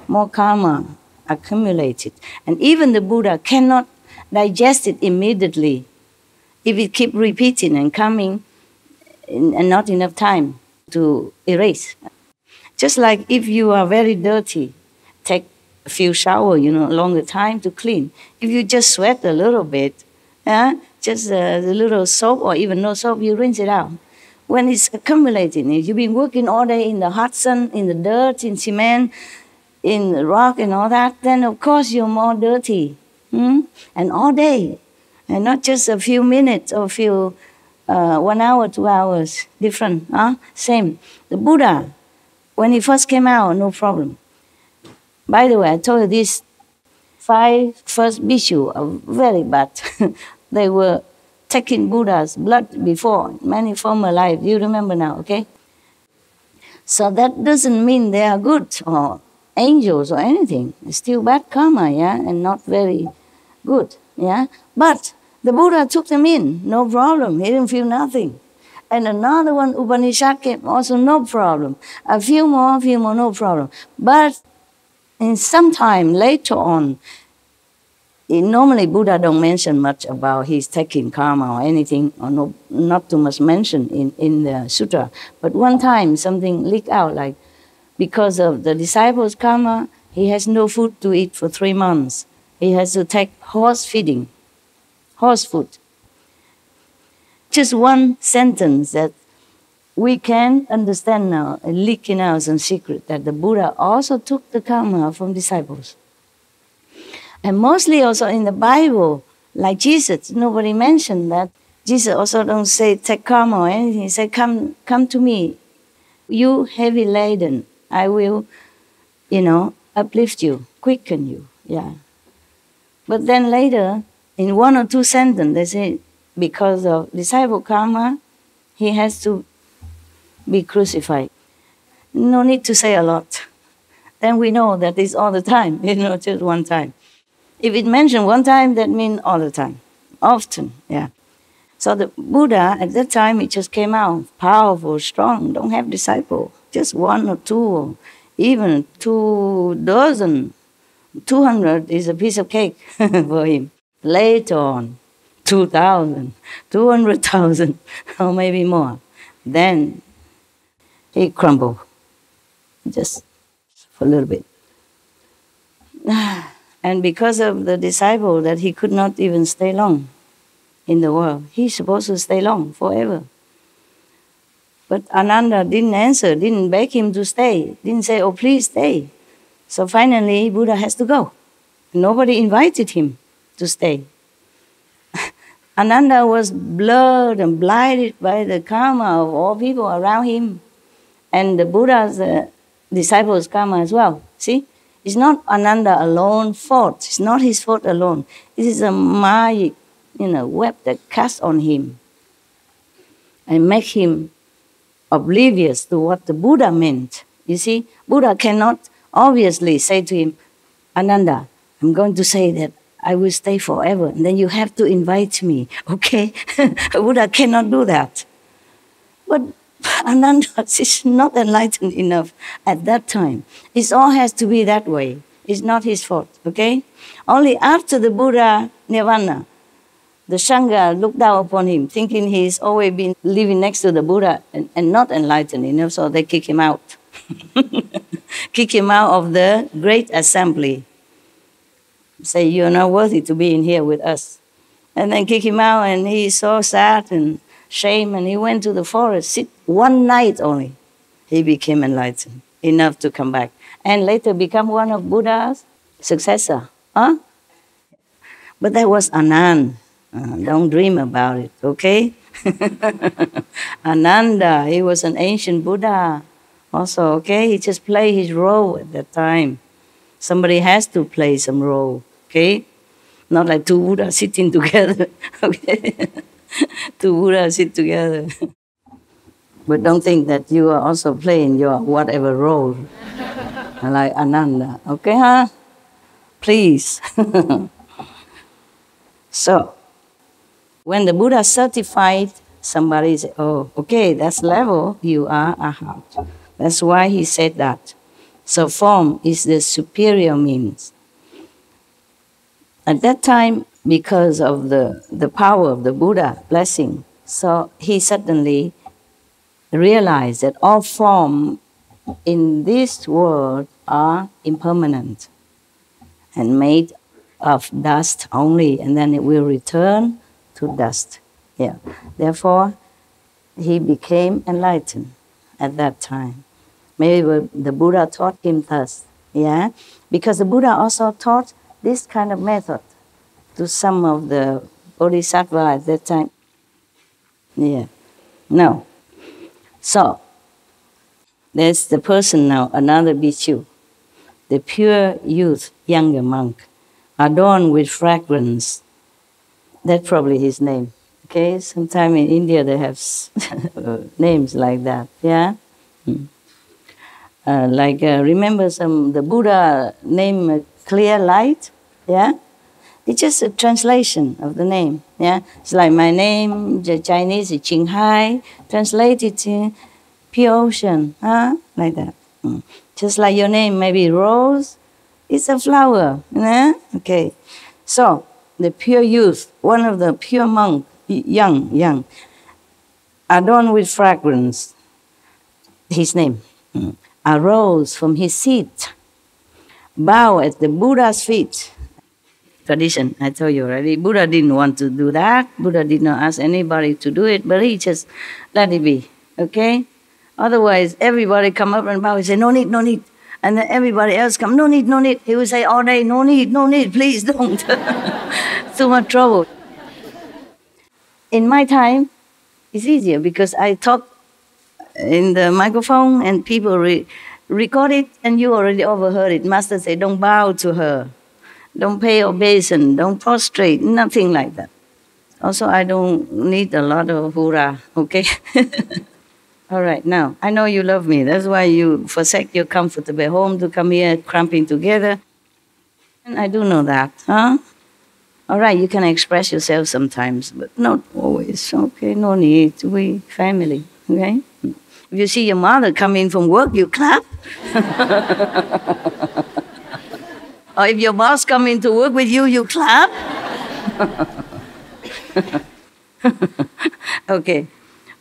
more karma accumulated. And even the Buddha cannot digest it immediately if it keep repeating and coming and not enough time to erase. Just like if you are very dirty, take a few shower, longer time to clean. If you just sweat a little bit, just a little soap or even no soap, you rinse it out. When it's accumulating, if you've been working all day in the hot sun, in the dirt, in cement, in the rock and all that, then of course you're more dirty. And all day, and not just a few minutes or a few 1 hour, 2 hours, different, same. The Buddha, when he first came out, no problem. By the way, I told you these 5 first bhikkhu are very bad. They were taking Buddha's blood before, many former lives. You remember now, okay? So that doesn't mean they are good or angels or anything. It's still bad karma, and not very good, But the Buddha took them in, no problem. He didn't feel nothing. And another one, Upanishad, came, also no problem. A few more, no problem. But in some time later on, normally Buddha don't mention much about his taking karma or anything, or no, not too much mention in the sutra. But one time something leaked out, like because of the disciples' karma, he has no food to eat for 3 months. He has to take horse feeding, horse food. Just one sentence that we can understand now, leaking out some secret, that the Buddha also took the karma from disciples. And mostly also in the Bible, like Jesus, nobody mentioned that. Jesus also don't say take karma or anything. He said, come to me, you heavy laden. I will, uplift you, quicken you. But then later, in 1 or 2 sentences, they say, because of disciple karma, he has to be crucified. No need to say a lot. Then we know that it's all the time, just one time. If it mentioned one time, that means all the time, often, So the Buddha, at that time, it just came out, powerful, strong, don't have disciple, just 1 or 2, or even 2 dozen, 200 is a piece of cake for him. Later on, 2,000, 200,000, or maybe more. Then he crumbled, just for a little bit. And because of the disciple that he could not even stay long in the world. He's supposed to stay long, forever. But Ananda didn't answer, didn't beg him to stay, didn't say, oh, please stay. So finally, Buddha has to go. Nobody invited him to stay. Ananda was blurred and blinded by the karma of all people around him, and the Buddha's disciples' karma as well. See? It's not Ananda alone's fault. It's not his fault alone. It is a magic, web that casts on him and make him oblivious to what the Buddha meant. You see, Buddha cannot obviously say to him, Ananda, I'm going to say that I will stay forever, and then you have to invite me, okay? Buddha cannot do that. But Ananda is not enlightened enough at that time. It all has to be that way. It's not his fault, okay? Only after the Buddha nirvana, the Sangha looked down upon him, thinking he's always been living next to the Buddha and not enlightened enough, so they kick him out. Kick him out of the great assembly. Say, you're not worthy to be in here with us. And then kick him out, and he's so sad and shame, and he went to the forest, sit 1 night only. He became enlightened, enough to come back. And later become one of Buddha's successor. But that was Ananda. Don't dream about it, okay? Ananda, he was an ancient Buddha also, okay? He just played his role at that time. Somebody has to play some role, okay? Not like 2 Buddhas sitting together, okay? 2 Buddhas sit together. But don't think that you are also playing your whatever role, like Ananda, okay, Please. So, When the Buddha certified, somebody said, oh, okay, that's level, you are arhat. That's why he said that. So form is the superior means. At that time, because of the power of the Buddha blessing, so he suddenly realized that all form in this world are impermanent and made of dust only, and then it will return to dust. Yeah. Therefore, he became enlightened at that time. Maybe the Buddha taught him thus. Yeah, because the Buddha also taught this kind of method to some of the bodhisattva at that time. Yeah. No. So, there's the person now, another bhikkhu, the pure youth, younger monk, adorned with fragrance. That's probably his name. Okay, sometime in India they have names like that. Yeah. Remember the Buddha name Clear Light. Yeah. It's just a translation of the name. Yeah. It's like my name, the Chinese is Ching Hai, translated to pure ocean. Huh? Like that. Just like your name, maybe Rose. It's a flower. Yeah? Okay. So the pure youth, one of the pure monk, young, adorned with fragrance, his name, arose from his seat, bowed at the Buddha's feet. Tradition, I told you already, Buddha didn't want to do that. Buddha did not ask anybody to do it, but he just let it be, okay? Otherwise, everybody come up and bow and say, no need, no need. And then everybody else come, no need, no need. He would say all day, no need, please don't. Too much trouble. In my time, it's easier because I talk in the microphone and people record it and you already overheard it. Master say, don't bow to her. Don't pay obeisance, don't prostrate, nothing like that. Also, I don't need a lot of hurrah, okay? All right, now, I know you love me. That's why you forsake your comfortable home to come here cramping together. And I do know that, huh? All right, you can express yourself sometimes, but not always, okay? No need, we family, okay? If you see your mother coming from work, you clap. Or if your boss coming to work with you, you clap. Okay.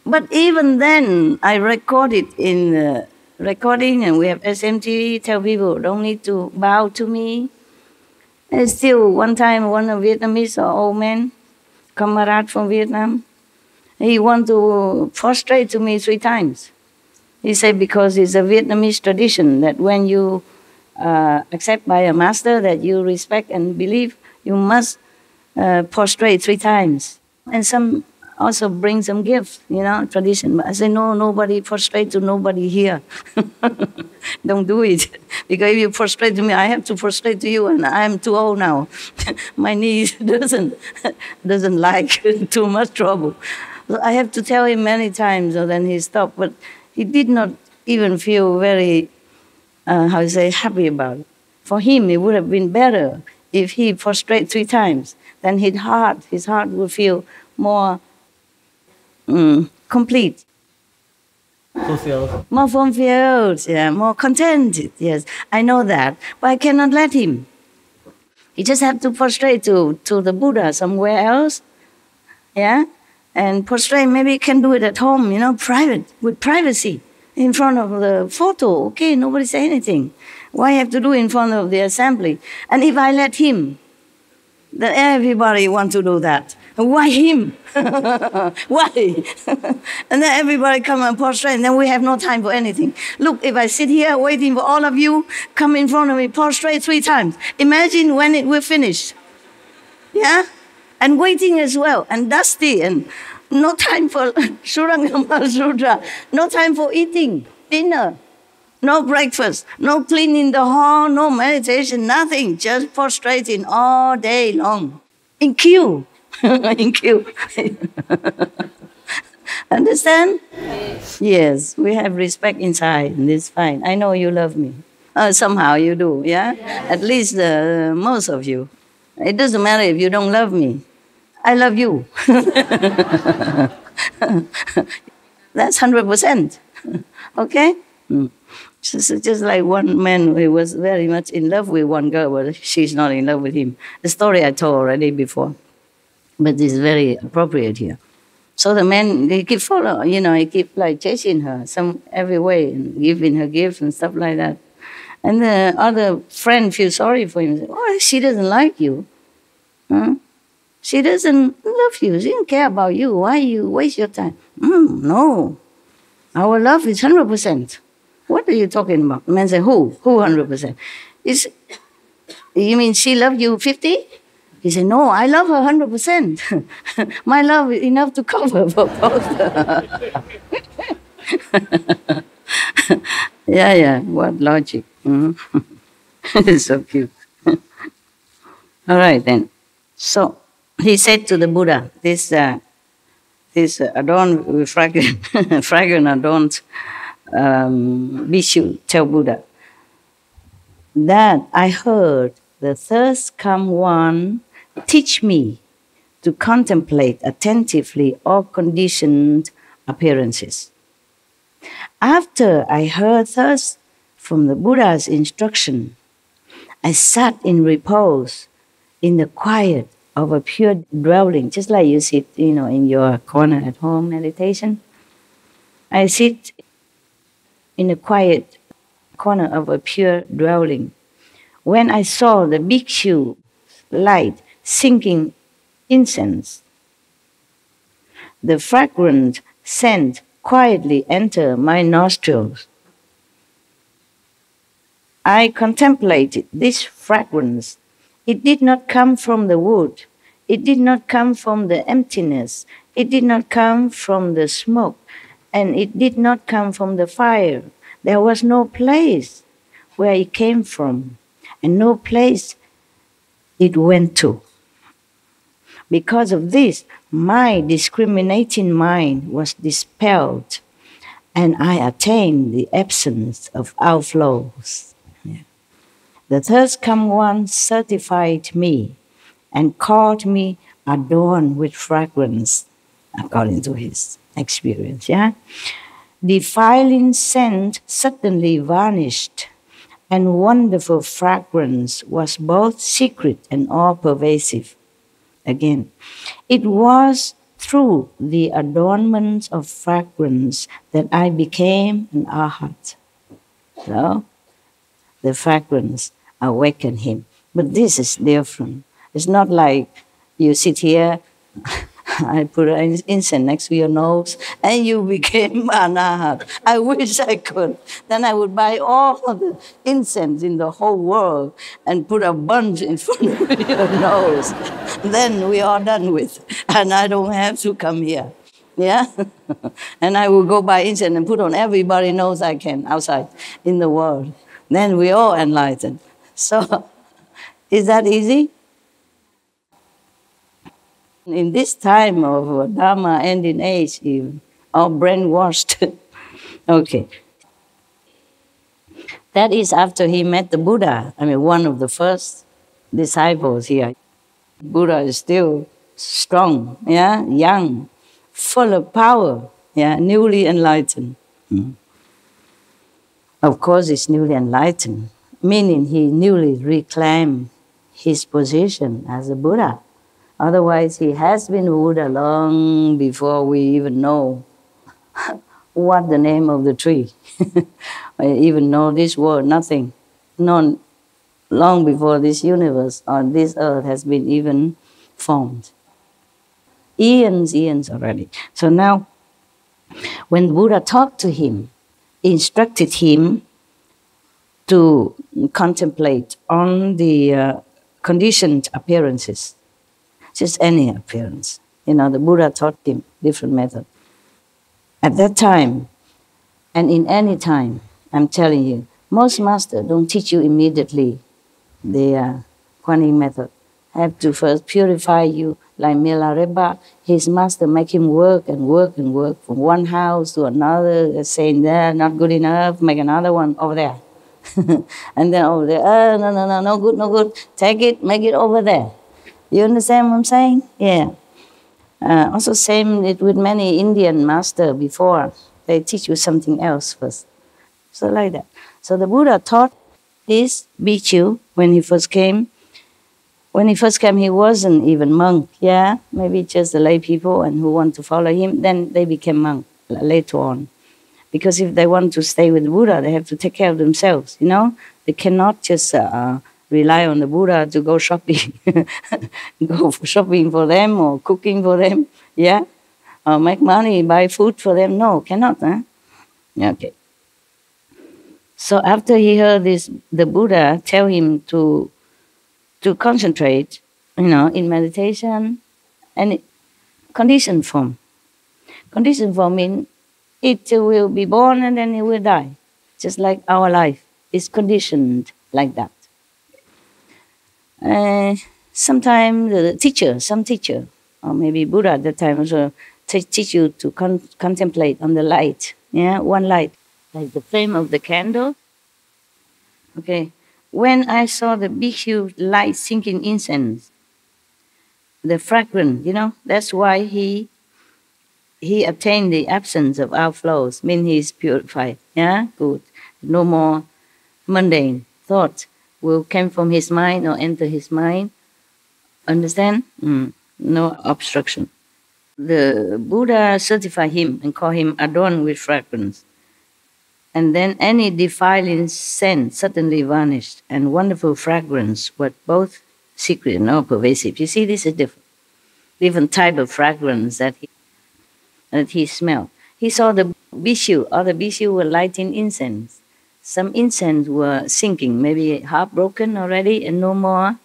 But even then, I record it in recording, and we have SMT, tell people, don't need to bow to me. And still, one time, one of Vietnamese old man, comrade from Vietnam, he want to prostrate to me 3 times. He said because it's a Vietnamese tradition that when you accept by a master that you respect and believe, you must prostrate 3 times. And some also bring some gifts, tradition. But I say, no, nobody prostrate to nobody here. Don't do it. Because if you prostrate to me, I have to prostrate to you, and I'm too old now. My knees doesn't like too much trouble. So I have to tell him many times, so then he stopped. But he did not even feel very, happy about it. For him, it would have been better if he prostrate 3 times. Then his heart would feel more complete. Fulfilled. More fulfilled, yeah, more contented, yes. I know that, but I cannot let him. He just have to prostrate to the Buddha somewhere else, yeah? And prostrate, maybe he can do it at home, private, with privacy, in front of the photo, okay, nobody say anything. Why have to do in front of the assembly? And if I let him, then everybody want to do that. Why him? Why? And then everybody come and prostrate, and then we have no time for anything. Look, if I sit here waiting for all of you, come in front of me, prostrate 3 times. Imagine when it will finish. Yeah? And waiting as well, and dusty, and no time for Surangama Sutra, no time for eating dinner, no breakfast, no cleaning the hall, no meditation, nothing, just prostrating all day long. In queue. In queue. Understand? Yes, we have respect inside, and it's fine. I know you love me. Somehow you do, yeah? At least most of you. It doesn't matter if you don't love me. I love you. That's 100%. Okay? Just like one man who was very much in love with one girl, but she's not in love with him. The story I told already before, but it's very appropriate here. So the man, he keep following, he keep like chasing her every way and giving her gifts and stuff like that. And the other friend feels sorry for him. Oh, she doesn't like you. Huh? She doesn't love you. She doesn't care about you. Why you waste your time? No. Our love is 100%. What are you talking about? The man said, who? Who 100%? You mean she loved you 50? He said, no, I love her 100%. My love is enough to cover for both. Yeah, what logic. It's so cute. All right, then. So he said to the Buddha, this adorned with fragrant adorned Bhikshu tell Buddha that I heard the thirst come one teach me to contemplate attentively all conditioned appearances. After I heard thus from the Buddha's instruction, I sat in repose in the quiet of a pure dwelling, just like you sit, in your corner at home meditation. I sit in a quiet corner of a pure dwelling. When I saw the bhikshu light sinking incense, the fragrant scent quietly enter my nostrils. I contemplated this fragrance. It did not come from the wood. It did not come from the emptiness. It did not come from the smoke. And it did not come from the fire. There was no place where it came from, and no place it went to. Because of this, my discriminating mind was dispelled, and I attained the absence of outflows. Yeah. The third come one certified me and called me adorned with fragrance, according to his experience. Yeah? Defiling scent suddenly vanished, and wonderful fragrance was both secret and all-pervasive. Again, it was through the adornment of fragrance that I became an arhat. So, the fragrance awakened him. But this is different. It's not like you sit here, I put an incense next to your nose, and you became an arhat. I wish I could. Then I would buy all of the incense in the whole world and put a bunch in front of your nose. Then we are done with, and I don't have to come here. Yeah? And I will go buy incense and put on everybody's nose I can outside in the world. Then we all enlightened. So, is that easy? In this time of Dharma ending age, all brainwashed. Okay. That is after he met the Buddha. One of the first disciples here. Buddha is still strong, yeah, young, full of power, yeah, newly enlightened. Of course, he's newly enlightened, meaning he newly reclaimed his position as a Buddha. Otherwise, he has been Buddha long before we even know what the name of the tree, or even know this word, nothing. Known long before this universe or this earth has been even formed. Eons already. So now, when Buddha talked to him, instructed him to contemplate on the conditioned appearances, just any appearance. The Buddha taught him different methods. At that time, and in any time, I'm telling you, most masters don't teach you immediately the Kuan Yin method. Have to first purify you, like Milarepa. His master make him work and work and work from one house to another, saying there, not good enough, make another one over there. And then over there, no good, take it, make it over there. You understand what I'm saying? Yeah. Also same it with many Indian master before. They teach you something else first. So like that. So the Buddha taught this bhikkhu when he first came. When he first came, he wasn't even monk, yeah? Maybe just the lay people and who want to follow him. Then they became monk later on. Because if they want to stay with the Buddha, they have to take care of themselves, you know? They cannot just rely on the Buddha to go shopping, go for shopping for them or cooking for them, yeah? Or make money, buy food for them. No, cannot, huh? Okay. So after he heard this, the Buddha tell him to concentrate, you know, in meditation and conditioned form. Conditioned form means it will be born and then it will die. Just like our life is conditioned like that. Sometimes some teacher, or maybe Buddha at that time also teach you to contemplate on the light. Yeah, one light, like the flame of the candle. Okay. When I saw the bhikkhu light sinking incense, the fragrance, you know, that's why he attained the absence of outflows, means he is purified. Yeah, good. No more mundane thoughts will come from his mind or enter his mind. Understand? No obstruction. The Buddha certified him and called him adorned with fragrance. And then any defiling scent suddenly vanished, and wonderful fragrance was both secret and all pervasive. You see, this is different type of fragrance that he smelled. He saw the bhikkhu, other bhikkhu were lighting incense. Some incense were sinking, maybe half broken already, and no more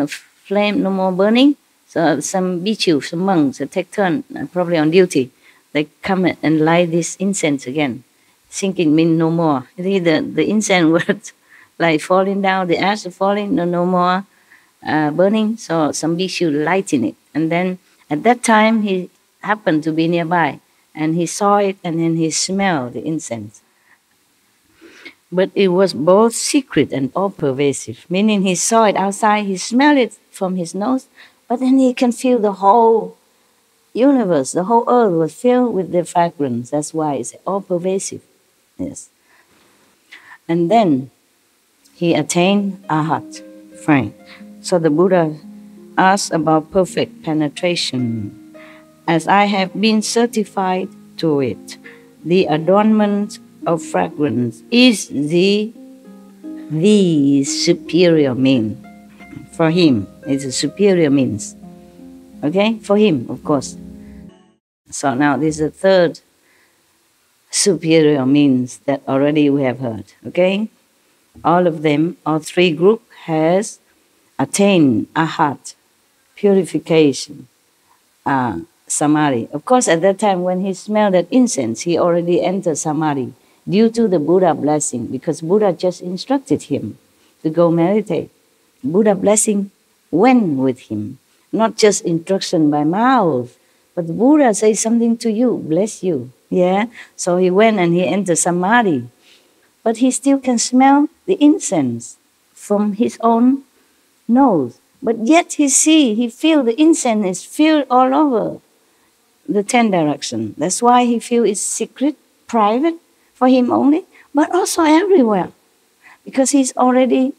flame, no more burning. So some bhikkhu, some monks, take turn, probably on duty. They come and light this incense again. Sinking means no more. The incense was like falling down, the ash falling, no more burning. So some bhikkhu lighting it. And then at that time, he happened to be nearby. And he saw it and then he smelled the incense. But it was both secret and all pervasive, meaning he saw it outside, he smelled it from his nose, but then he can feel the whole universe, the whole earth was filled with the fragrance. That's why it's all pervasive. Yes. And then he attained Arhat, fine. So the Buddha asked about perfect penetration. As I have been certified to it, the adornment of fragrance is the superior mean. For him, it's a superior means. Okay? For him, of course. So now this is the third superior means that already we have heard. Okay? All of them, all three groups, has attained Arhat, purification, Samadhi. Of course, at that time when he smelled that incense, he already entered Samadhi due to the Buddha blessing, because Buddha just instructed him to go meditate. Buddha blessing went with him, not just instruction by mouth, but the Buddha says something to you, bless you. Yeah? So he went and he entered Samadhi. But he still can smell the incense from his own nose. But yet he feel the incense is filled all over the 10 directions. That's why he feel it's secret, private, for him only, but also everywhere. Because he's already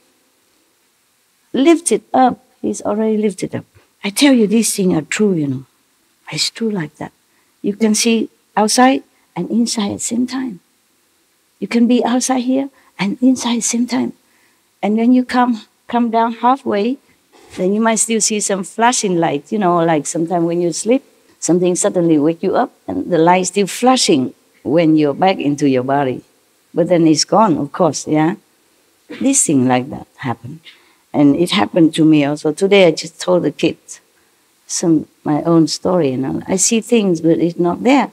lifted up. He's already lifted up. I tell you, these things are true, you know. It's true like that. You can see outside and inside at the same time. You can be outside here and inside at the same time. And when you come down halfway, then you might still see some flashing light, you know, like sometimes when you sleep, something suddenly wake you up and the light still flashing when you're back into your body. But then it's gone, of course, yeah? This thing like that happened. And it happened to me also. Today I just told the kids my own story, you know. I see things, but it's not there.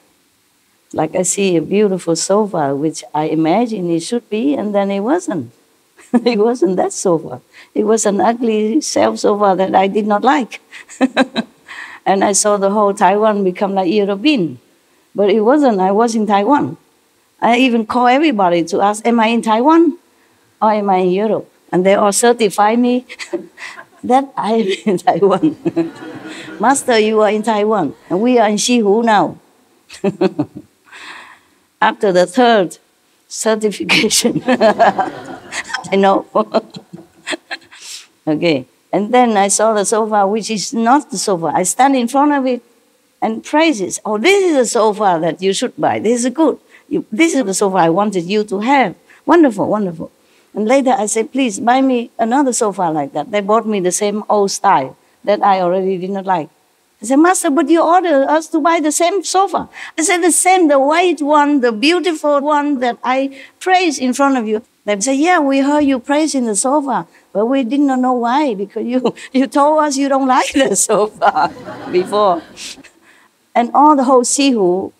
Like I see a beautiful sofa, which I imagine it should be, and then it wasn't. It wasn't that sofa. It was an ugly sofa that I did not like. And I saw the whole Taiwan become like European. But it wasn't. I was in Taiwan. I even call everybody to ask, am I in Taiwan or am I in Europe? And they all certify me that I am in Taiwan. Master, you are in Taiwan, and we are in Shihu now. After the third certification, I know. Okay, and then I saw the sofa, which is not the sofa. I stand in front of it and praise it. Oh, this is the sofa that you should buy. This is good. This is the sofa I wanted you to have. Wonderful, wonderful. And later I said, please buy me another sofa like that. They bought me the same old style that I already did not like. I said, Master, but you ordered us to buy the same sofa. I said, the same, the white one, the beautiful one that I praised in front of you. They said, yeah, we heard you praising the sofa, but we did not know why, because you told us you don't like the sofa before. And all the whole Sihu,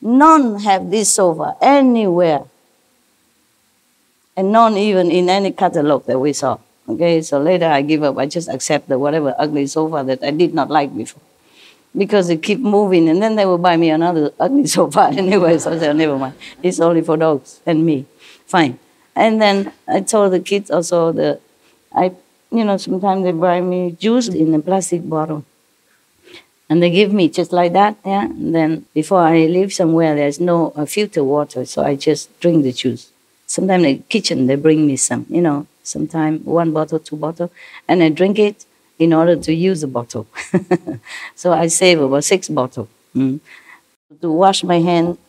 none have this sofa anywhere. And none even in any catalog that we saw. Okay, so later I give up. I just accept the whatever ugly sofa that I did not like before. Because they keep moving, and then they will buy me another ugly sofa anyway. So I said, never mind. It's only for dogs and me. Fine. And then I told the kids also that sometimes they buy me juice in a plastic bottle. And they give me just like that, yeah. And then before I live somewhere, there's no filter water, so I just drink the juice. Sometimes in the kitchen, they bring me some, sometimes 1 bottle, 2 bottles, and I drink it in order to use a bottle. So I save about 6 bottles. To wash my hand,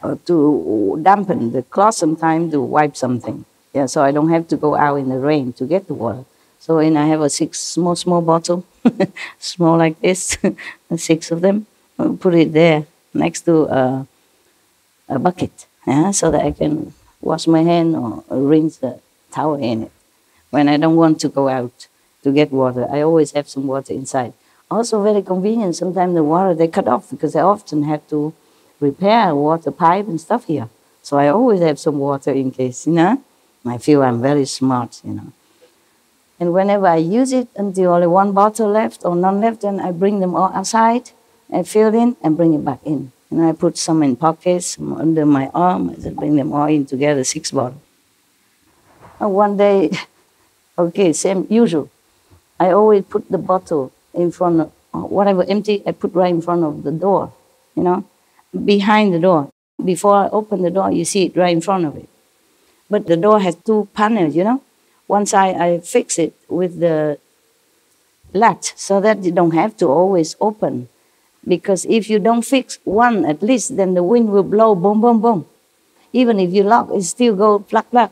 or to dampen the cloth sometimes, to wipe something. Yeah, so I don't have to go out in the rain to get the water. So I have a 6 small bottle, small like this, 6 of them. I'll put it there next to a bucket, yeah, so that I can wash my hand or rinse the towel in it. When I don't want to go out to get water, I always have some water inside. Also very convenient, sometimes the water they cut off because I often have to repair water pipe and stuff here. So I always have some water in case, I feel I'm very smart, And whenever I use it until only 1 bottle left or none left, then I bring them all outside, I fill in and bring it back in. And I put some in pockets, some under my arm, I just bring them all in together, 6 bottles. And one day, okay, same usual. I always put the bottle in front of, whatever empty, I put right in front of the door, behind the door. Before I open the door, you see it right in front of it. But the door has 2 panels, One side I fix it with the latch so that you don't have to always open. Because if you don't fix one at least, then the wind will blow boom, boom, boom. Even if you lock, it still go pluck, pluck.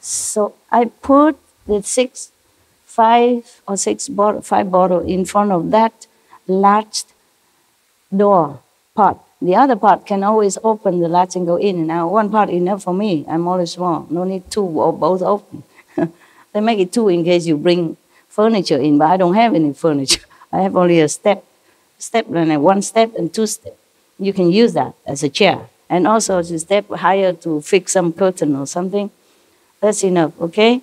So I put the 5 bottle in front of that latched door part. The other part can always open the latch and go in and out. 1 part enough for me. I'm only small. No need 2 or both open. They make it 2 in case you bring furniture in, but I don't have any furniture. I have only a step and 1 step and 2 steps. You can use that as a chair. And also to step higher to fix some curtain or something. That's enough, okay?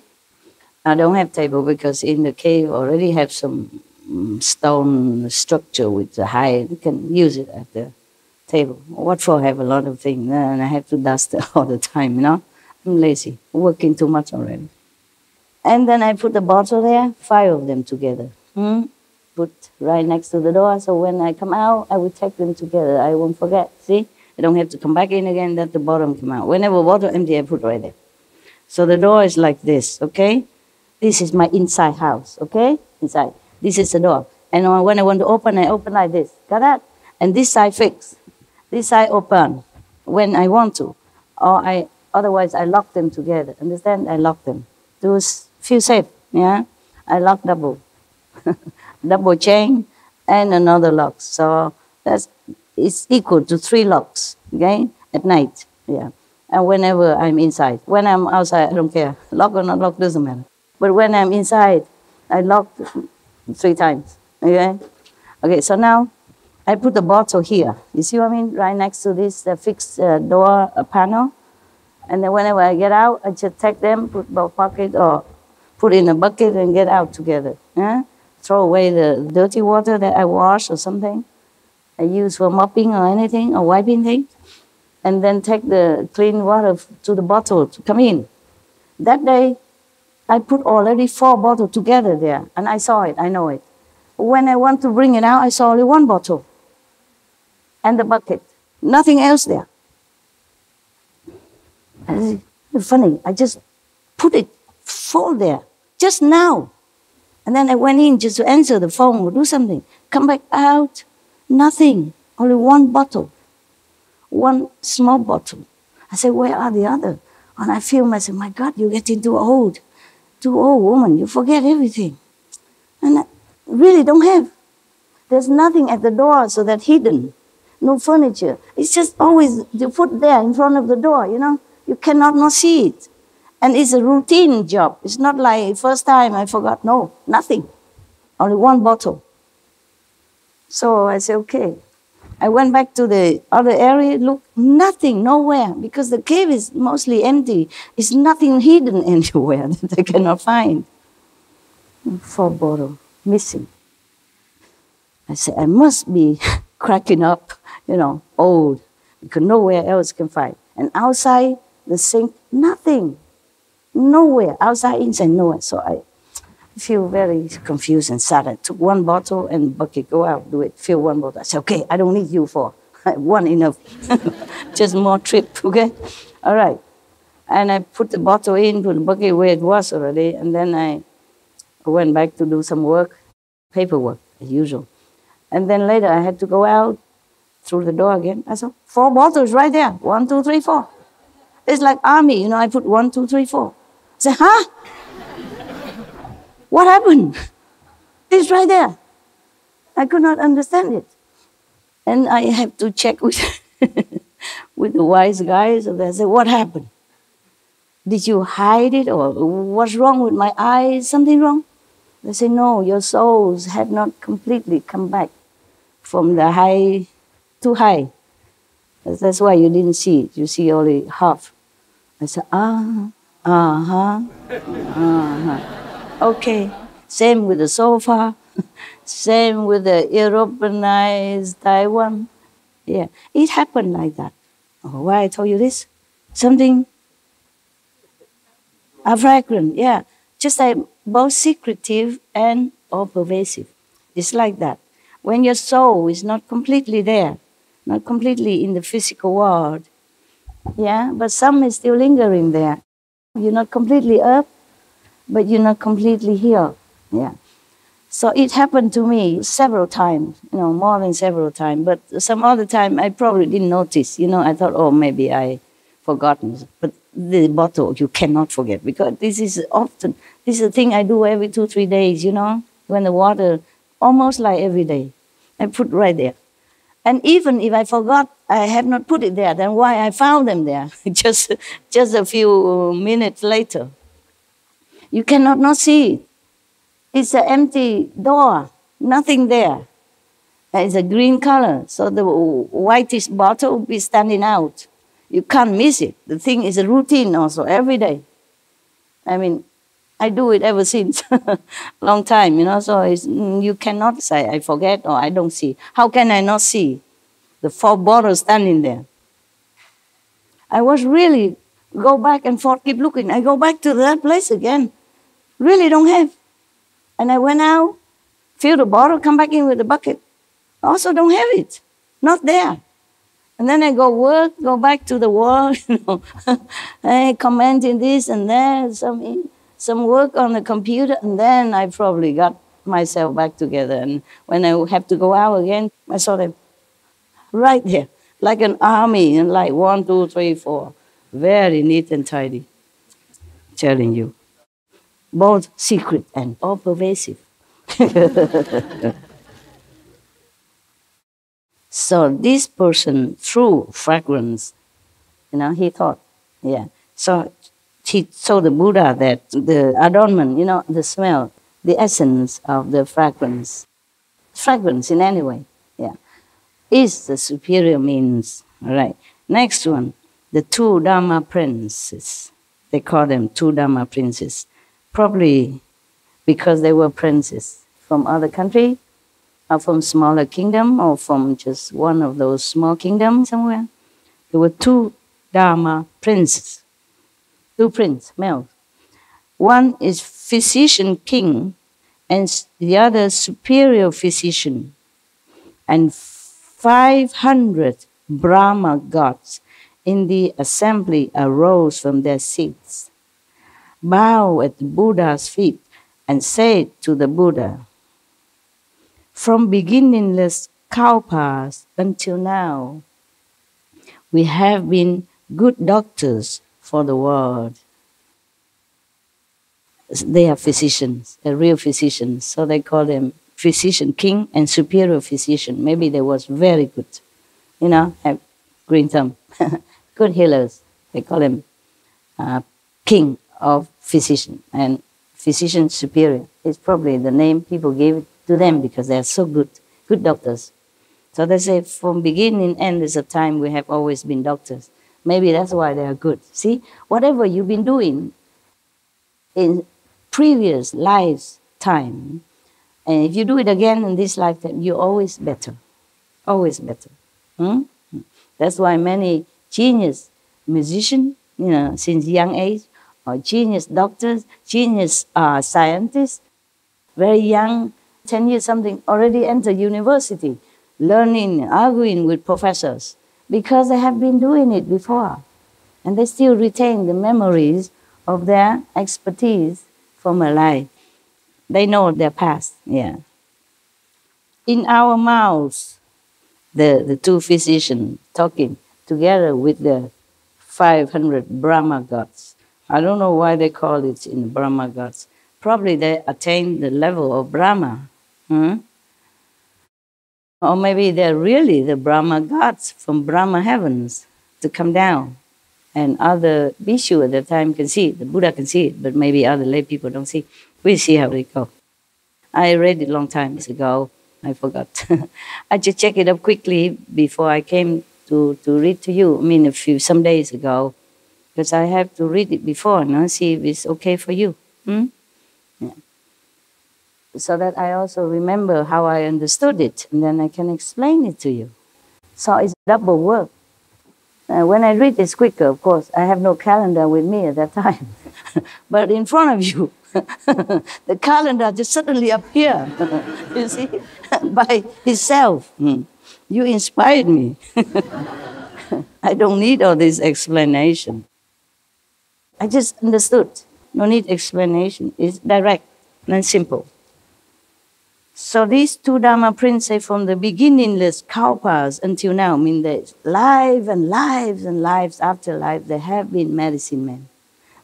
I don't have table because in the cave already have some stone structure with the height. You can use it at the table. What for have a lot of things? And I have to dust it all the time, I'm lazy, working too much already. And then I put the bottle there, 5 of them together. Put right next to the door, so when I come out, I will take them together. I won't forget, see? I don't have to come back in again, let the bottom come out. Whenever bottle empty, I put right there. So the door is like this, okay? This is my inside house, okay? Inside. This is the door. And when I want to open, I open like this. Got that? And this side fixed. This side open when I want to. Or otherwise I lock them together. Understand? I lock them. Those feel safe, yeah? I lock double. Double chain and another lock. So it's equal to 3 locks, okay? At night, yeah. And whenever I'm inside. When I'm outside, I don't care. Lock or not lock, doesn't matter. But when I'm inside, I lock 3 times, okay? Okay, so now I put the bottle here. You see what I mean? Right next to this fixed door panel. And then whenever I get out, I just take them, put in a pocket or put in a bucket and get out together. Yeah? Throw away the dirty water that I wash or something. I use for mopping or anything or wiping things. And then take the clean water to the bottle to come in. That day, I put already 4 bottles together there. And I saw it, I know it. when I want to bring it out, I saw only one bottle and the bucket. Nothing else there. And it's funny, I just put it full there, just now. And then I went in just to answer the phone or do something. Come back out, nothing, only one bottle, one small bottle. I said, where are the other? And I feel myself, my God, you're getting too old woman, you forget everything. And I really don't have. There's nothing at the door, so that's hidden. No furniture. It's just always you put there in front of the door, you know. You cannot not see it. And it's a routine job. It's not like first time I forgot. No, nothing. Only one bottle. So I said, okay. I went back to the other area, look, nothing, nowhere, because the cave is mostly empty. It's nothing hidden anywhere that I cannot find. 4 bottles missing. I said, I must be cracking up, you know, old, because nowhere else can find. And outside the sink, nothing. Nowhere, outside, inside, nowhere. So I feel very confused and sad. I took 1 bottle and bucket, go out, do it, fill 1 bottle. I said, okay, I don't need you for 1 enough. Just more trip, okay? All right. And I put the bottle in, put the bucket where it was already, and then I went back to do some work, paperwork, as usual. And then later I had to go out through the door again. I saw 4 bottles right there, 1, 2, 3, 4. It's like army, you know, I put 1, 2, 3, 4. I said, huh? What happened? It's right there. I could not understand it. And I have to check with, with the wise guys. And they said, what happened? Did you hide it? Or what's wrong with my eyes? Something wrong? They say, no, your souls had not completely come back from the high to high. That's why you didn't see it. You see only half. I said, okay. Same with the sofa. Same with the Europeanized Taiwan. Yeah, it happened like that. Oh, why I told you this? Something, a fragrant, yeah. Just like both secretive and all pervasive. It's like that. When your soul is not completely there, not completely in the physical world, yeah, but some is still lingering there. You're not completely up, but you're not completely healed, yeah. So it happened to me several times, you know, more than several times. But some other time I probably didn't notice, you know. I thought, oh, maybe I forgotten. But the bottle you cannot forget, because this is often, this is a thing I do every 2, 3 days, you know, when the water, almost like every day, I put right there. And even if I forgot, I have not put it there, then why I found them there, just a few minutes later. You cannot not see it. It's an empty door, nothing there. It's a green color, so the whitish bottle will be standing out. You can't miss it. The thing is a routine also, every day. I mean, I do it ever since a long time, you know, so you cannot say, I forget or I don't see. How can I not see the 4 bottles standing there? I was really, go back and forth, keep looking. I go back to that place again. Really don't have. And I went out, fill the bottle, come back in with the bucket. Also don't have it, not there. And then I go work, go back to the wall, you know, I commenting this and that, some work on the computer, and then I probably got myself back together. And when I have to go out again, I saw them right there, like an army, and like 1, 2, 3, 4, very neat and tidy. Telling you, both secret and all pervasive. So this person, through fragrance, you know, he thought, yeah. So he told the Buddha that the adornment, you know, the smell, the essence of the fragrance in any way, yeah, is the superior means. All right. Next one, the 2 Dharma princes. They call them 2 Dharma princes. Probably because they were princes from other country, or from smaller kingdom, or from just one of those small kingdoms somewhere. There were 2 Dharma princes, 2 princes, male. One is physician king, and the other superior physician, and 500 Brahma gods in the assembly arose from their seats, bowed at the Buddha's feet, and said to the Buddha, "From beginningless kalpas until now, we have been good doctors for the world." They are physicians, they're real physicians, so they call them physician king and superior physician. Maybe they was very good, have green thumb, good healers. They call them king of physician, and physician superior is probably the name people gave it to them because they are so good doctors. So they say from beginning end is a time we have always been doctors. Maybe that's why they are good. See, whatever you've been doing in previous lifetime, and if you do it again in this lifetime, you're always better. Always better. That's why many genius musicians, since young age, or genius doctors, genius scientists, very young, 10 years something, already enter university, learning, arguing with professors, because they have been doing it before. And they still retain the memories of their expertise from a life. They know their past, yeah. In our mouths, the two physicians talking together with the 500 Brahma gods. I don't know why they call it in Brahma gods. Probably they attained the level of Brahma. Or maybe they're really the Brahma gods from Brahma heavens to come down. And other Bhikshu at that time can see it. The Buddha can see it, but maybe other lay people don't see. We'll see how they go. I read it a long time ago. I forgot. I just checked it up quickly before I came to read to you. I mean, some days ago. Because I have to read it before, see if it's okay for you. Yeah. So that I also remember how I understood it, and then I can explain it to you. So it's double work. When I read it's quicker, of course. I have no calendar with me at that time. But in front of you, the calendar just suddenly appeared, you see, by itself. You inspired me. I don't need all this explanation. I just understood. No need explanation. It's direct and simple. So these two Dharma princes say from the beginningless kalpas until now, I mean that lives and lives and lives after life, they have been medicine men.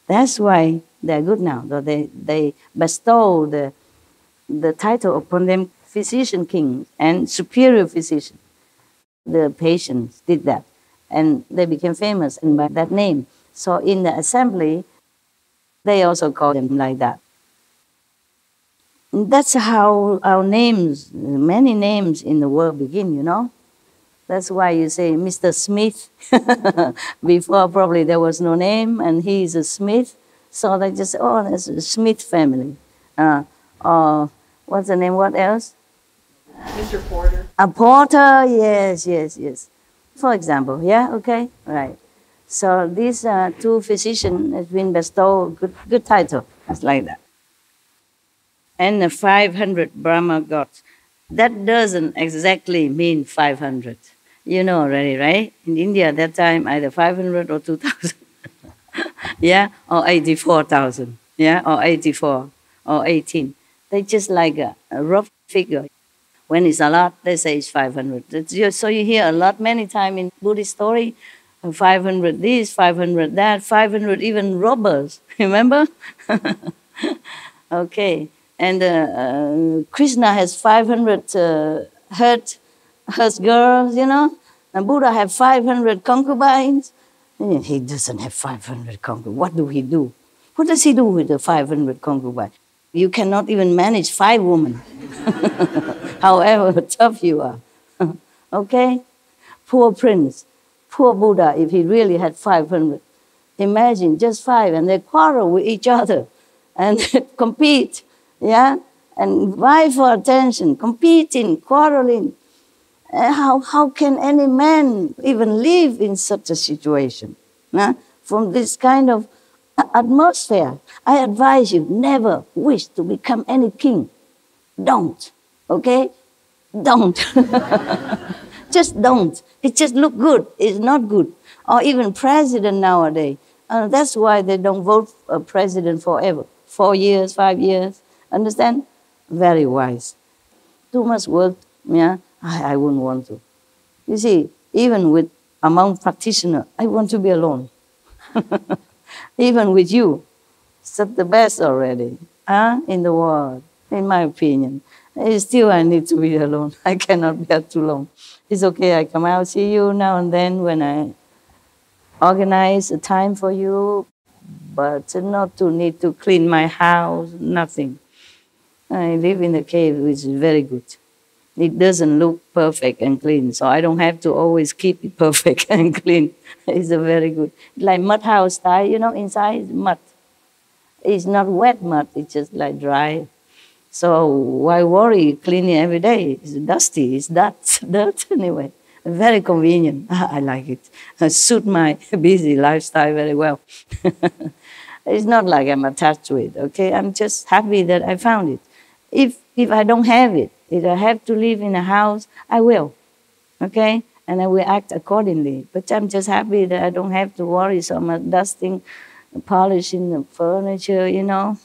That's why they're good now. Though they bestow the title upon them, physician king and superior physician. The patients did that, and they became famous by that name. So in the assembly, they also call them like that. That's how our names, many names in the world begin, That's why you say Mr. Smith. Before probably there was no name, and he is a Smith. So they just say, oh, that's a Smith family. Or what's the name, what else? Mr. Porter. A Porter, yes. For example, yeah, okay, right. So these two physicians have been bestowed good title. It's like that. And the 500 Brahma gods. That doesn't exactly mean 500. You know already, right? In India at that time, either 500 or 2,000. Yeah, or 84,000. Yeah, or 84 or 18. They just like a rough figure. When it's a lot, they say it's 500. So you hear a lot many times in Buddhist story, 500 this, 500 that, 500 even robbers, remember? Okay, and Krishna has 500 hurt girls, and Buddha have 500 concubines. He doesn't have 500 concubines. What do he do? What does he do with the 500 concubines? You cannot even manage 5 women, however tough you are. Okay? Poor prince, poor Buddha, if he really had 500. Imagine just 5, and they quarrel with each other and compete, yeah? And vie for attention, competing, quarreling. How can any man even live in such a situation? From this kind of atmosphere, I advise you, never wish to become any king. Don't, okay? Don't. Just don't. It just look good. It's not good. Or even president nowadays. That's why they don't vote a president forever. 4 years, 5 years. Understand? Very wise. Too much work, yeah? I wouldn't want to. You see, even among practitioners, I want to be alone. Even with you, it's the best already in the world, in my opinion. Still, I need to be alone. I cannot bear too long. It's okay, I come out, see you now and then when I organize a time for you, but not to need to clean my house, nothing. I live in a cave, which is very good. It doesn't look perfect and clean, so I don't have to always keep it perfect and clean. It's a very good, like mud house style, you know, inside is mud. It's not wet mud, it's just like dry. So why worry cleaning every day? It's dusty, it's dirt anyway. Very convenient. I like it. It suits my busy lifestyle very well. It's not like I'm attached to it, okay? I'm just happy that I found it. If I don't have it, if I have to live in a house, I will, okay? And I will act accordingly. But I'm just happy that I don't have to worry so much dusting, polishing the furniture, you know,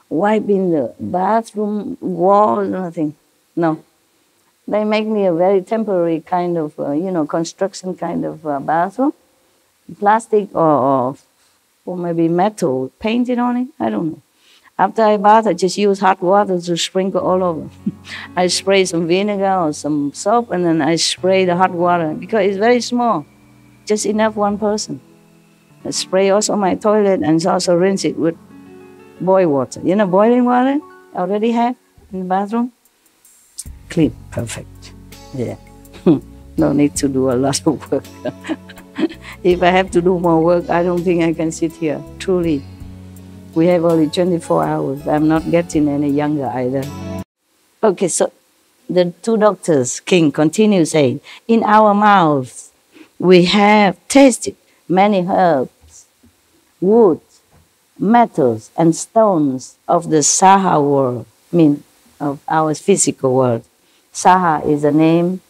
wiping the bathroom walls, nothing. No. They make me a very temporary kind of, construction kind of bathroom. Plastic or maybe metal painted on it, I don't know. After I bath, I just use hot water to sprinkle all over. I spray some vinegar or some soap, and then I spray the hot water because it's very small, just enough one person. I spray also my toilet and also rinse it with boiling water. You know, boiling water I already have in the bathroom. Clean, perfect. Yeah, no need to do a lot of work. If I have to do more work, I don't think I can sit here, truly. We have only 24 hours. I'm not getting any younger either. Okay, so the two doctors, King, continue saying, in our mouths we have tasted many herbs, woods, metals, and stones of the Saha world, of our physical world. Saha is a name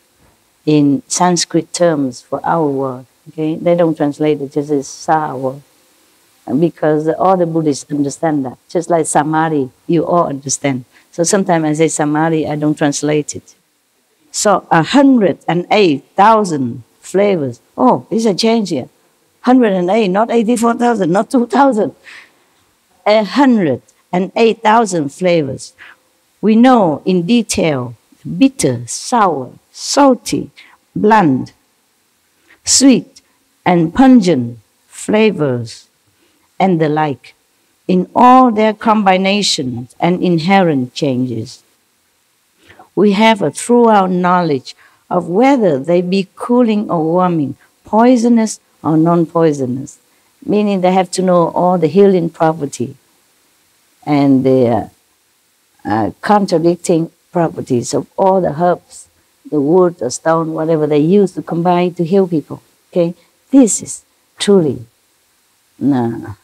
in Sanskrit terms for our world. Okay, they don't translate it, just as Saha world. Because all the Buddhists understand that. Just like Samadhi, you all understand. So sometimes I say Samadhi, I don't translate it. So 108,000 flavors. Oh, there's a change here. 108, not 84,000, not 2,000. 108,000 flavors. We know in detail bitter, sour, salty, bland, sweet, and pungent flavors, and the like, in all their combinations and inherent changes. We have a throughout knowledge of whether they be cooling or warming, poisonous or non-poisonous, meaning they have to know all the healing property and the contradicting properties of all the herbs, the wood, the stone, whatever they use to combine to heal people. Okay, this is truly a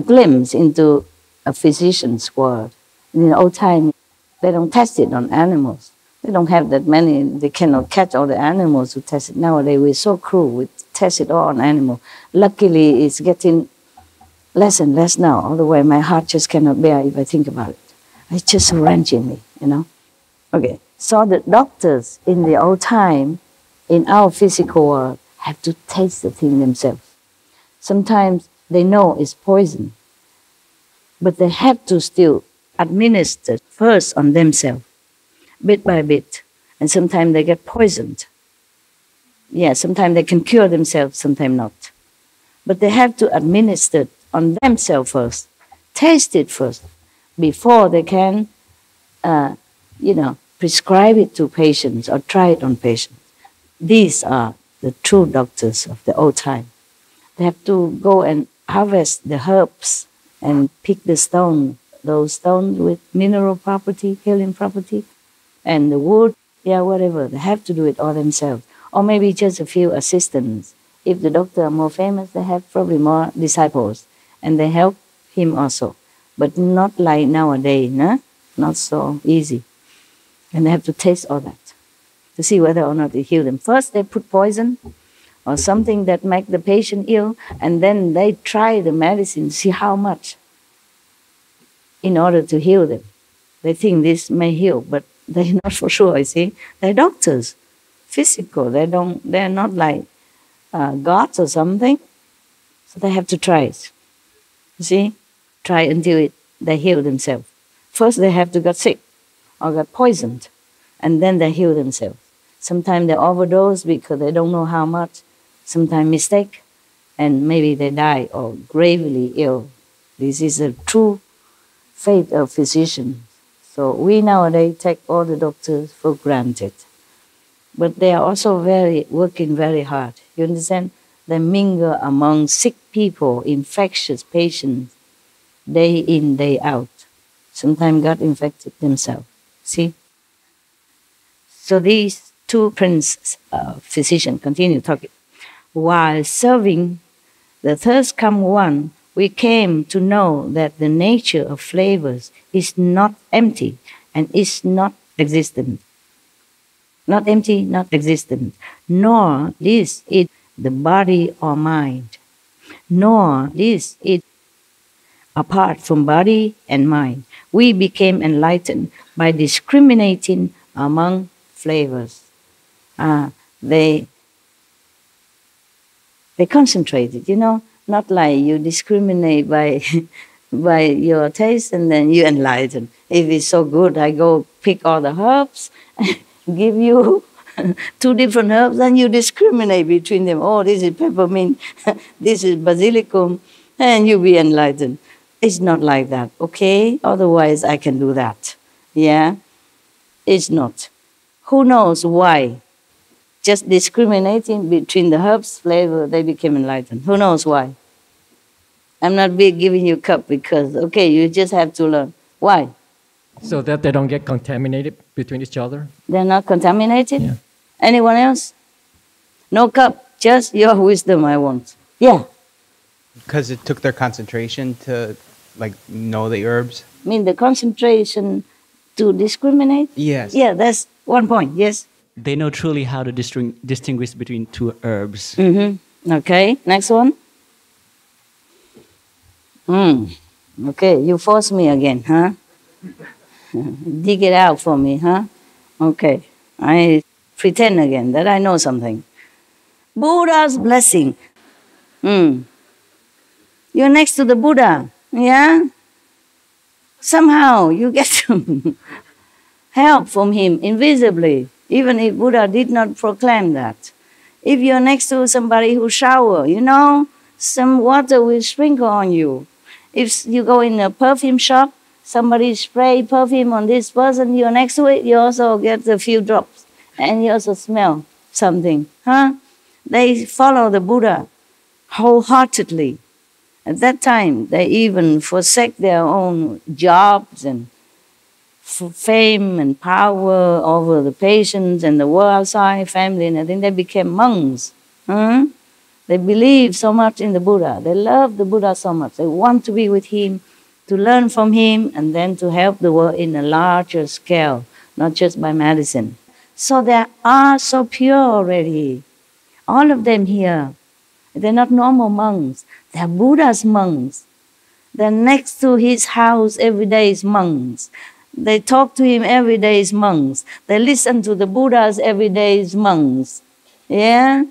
glimpse into a physician's world. In the old time, they don't test it on animals. They don't have that many, they cannot catch all the animals to test it. Nowadays, we're so cruel, we test it all on animals. Luckily, it's getting less and less now, otherwise my heart just cannot bear if I think about it. It's just so wrenching me, you know. Okay, so the doctors in the old time, in our physical world, have to taste the thing themselves. Sometimes they know it's poison, but they have to still administer first on themselves, bit by bit. And sometimes they get poisoned. Yeah, sometimes they can cure themselves, sometimes not. But they have to administer on themselves first, taste it first, before they can, prescribe it to patients or try it on patients. These are the true doctors of the old time. They have to go and harvest the herbs and pick the stone, those stones with mineral property, healing property, and the wood, whatever. They have to do it all themselves. Or maybe just a few assistants. If the doctor are more famous, they have probably more disciples, and they help him also. but not like nowadays, no? Not so easy. And they have to taste all that to see whether or not it heal them. First, they put poison or something that make the patient ill, and then they try the medicine, see how much in order to heal them. They think this may heal, but they're not for sure, you see. They're doctors, physical. They're not like gods or something. So they have to try it. You see? Try until they heal themselves. First they have to get sick or get poisoned, and then they heal themselves. Sometimes they overdose because they don't know how much. Sometimes mistake, and maybe they die or gravely ill. This is a true fate of physicians. So we nowadays take all the doctors for granted. But they are also working very hard. You understand? They mingle among sick people, infectious patients, day in, day out. Sometimes got infected themselves. See? So these two physicians continue talking. While serving the third come one, we came to know that the nature of flavors is not empty and is not existent. Not empty, not existent. Nor is it the body or mind. Nor is it apart from body and mind. We became enlightened by discriminating among flavors. They concentrated, you know, not like you discriminate by by your taste and then you enlighten. If it's so good, I go pick all the herbs, give you 2 different herbs, and you discriminate between them. Oh, this is peppermint, this is basilicum, and you be enlightened. It's not like that, okay? Otherwise, I can do that. Yeah? It's not. Who knows why? Just discriminating between the herbs flavor, they became enlightened. Who knows why? I'm not giving you a cup because, okay, you just have to learn. Why? So that they don't get contaminated between each other? They're not contaminated? Yeah. Anyone else? No cup, just your wisdom I want. Yeah. Because it took their concentration to, like, know the herbs? I mean the concentration to discriminate? Yes. Yeah, that's one point, yes. They know truly how to distinguish between 2 herbs. Mm-hmm. Okay, next one. Okay, you force me again, huh? Dig it out for me, huh? Okay, I pretend again that I know something. Buddha's blessing. You're next to the Buddha, yeah? Somehow you get some help from him invisibly, even if Buddha did not proclaim that. If you're next to somebody who shower, you know, some water will sprinkle on you. If you go in a perfume shop, somebody spray perfume on this person, you're next to it, you also get a few drops, and you also smell something, huh? They follow the Buddha wholeheartedly. At that time, they even forsake their own jobs and fame and power over the patients and the world outside, family, and I think they became monks. Huh? They believe so much in the Buddha. They love the Buddha so much. They want to be with him, to learn from him, and then to help the world in a larger scale, not just by medicine. So they are so pure already. All of them here. They're not normal monks. They're Buddha's monks. They're next to his house every day as monks. They talk to him every day as monks. They listen to the Buddhas every day as monks. Yeah?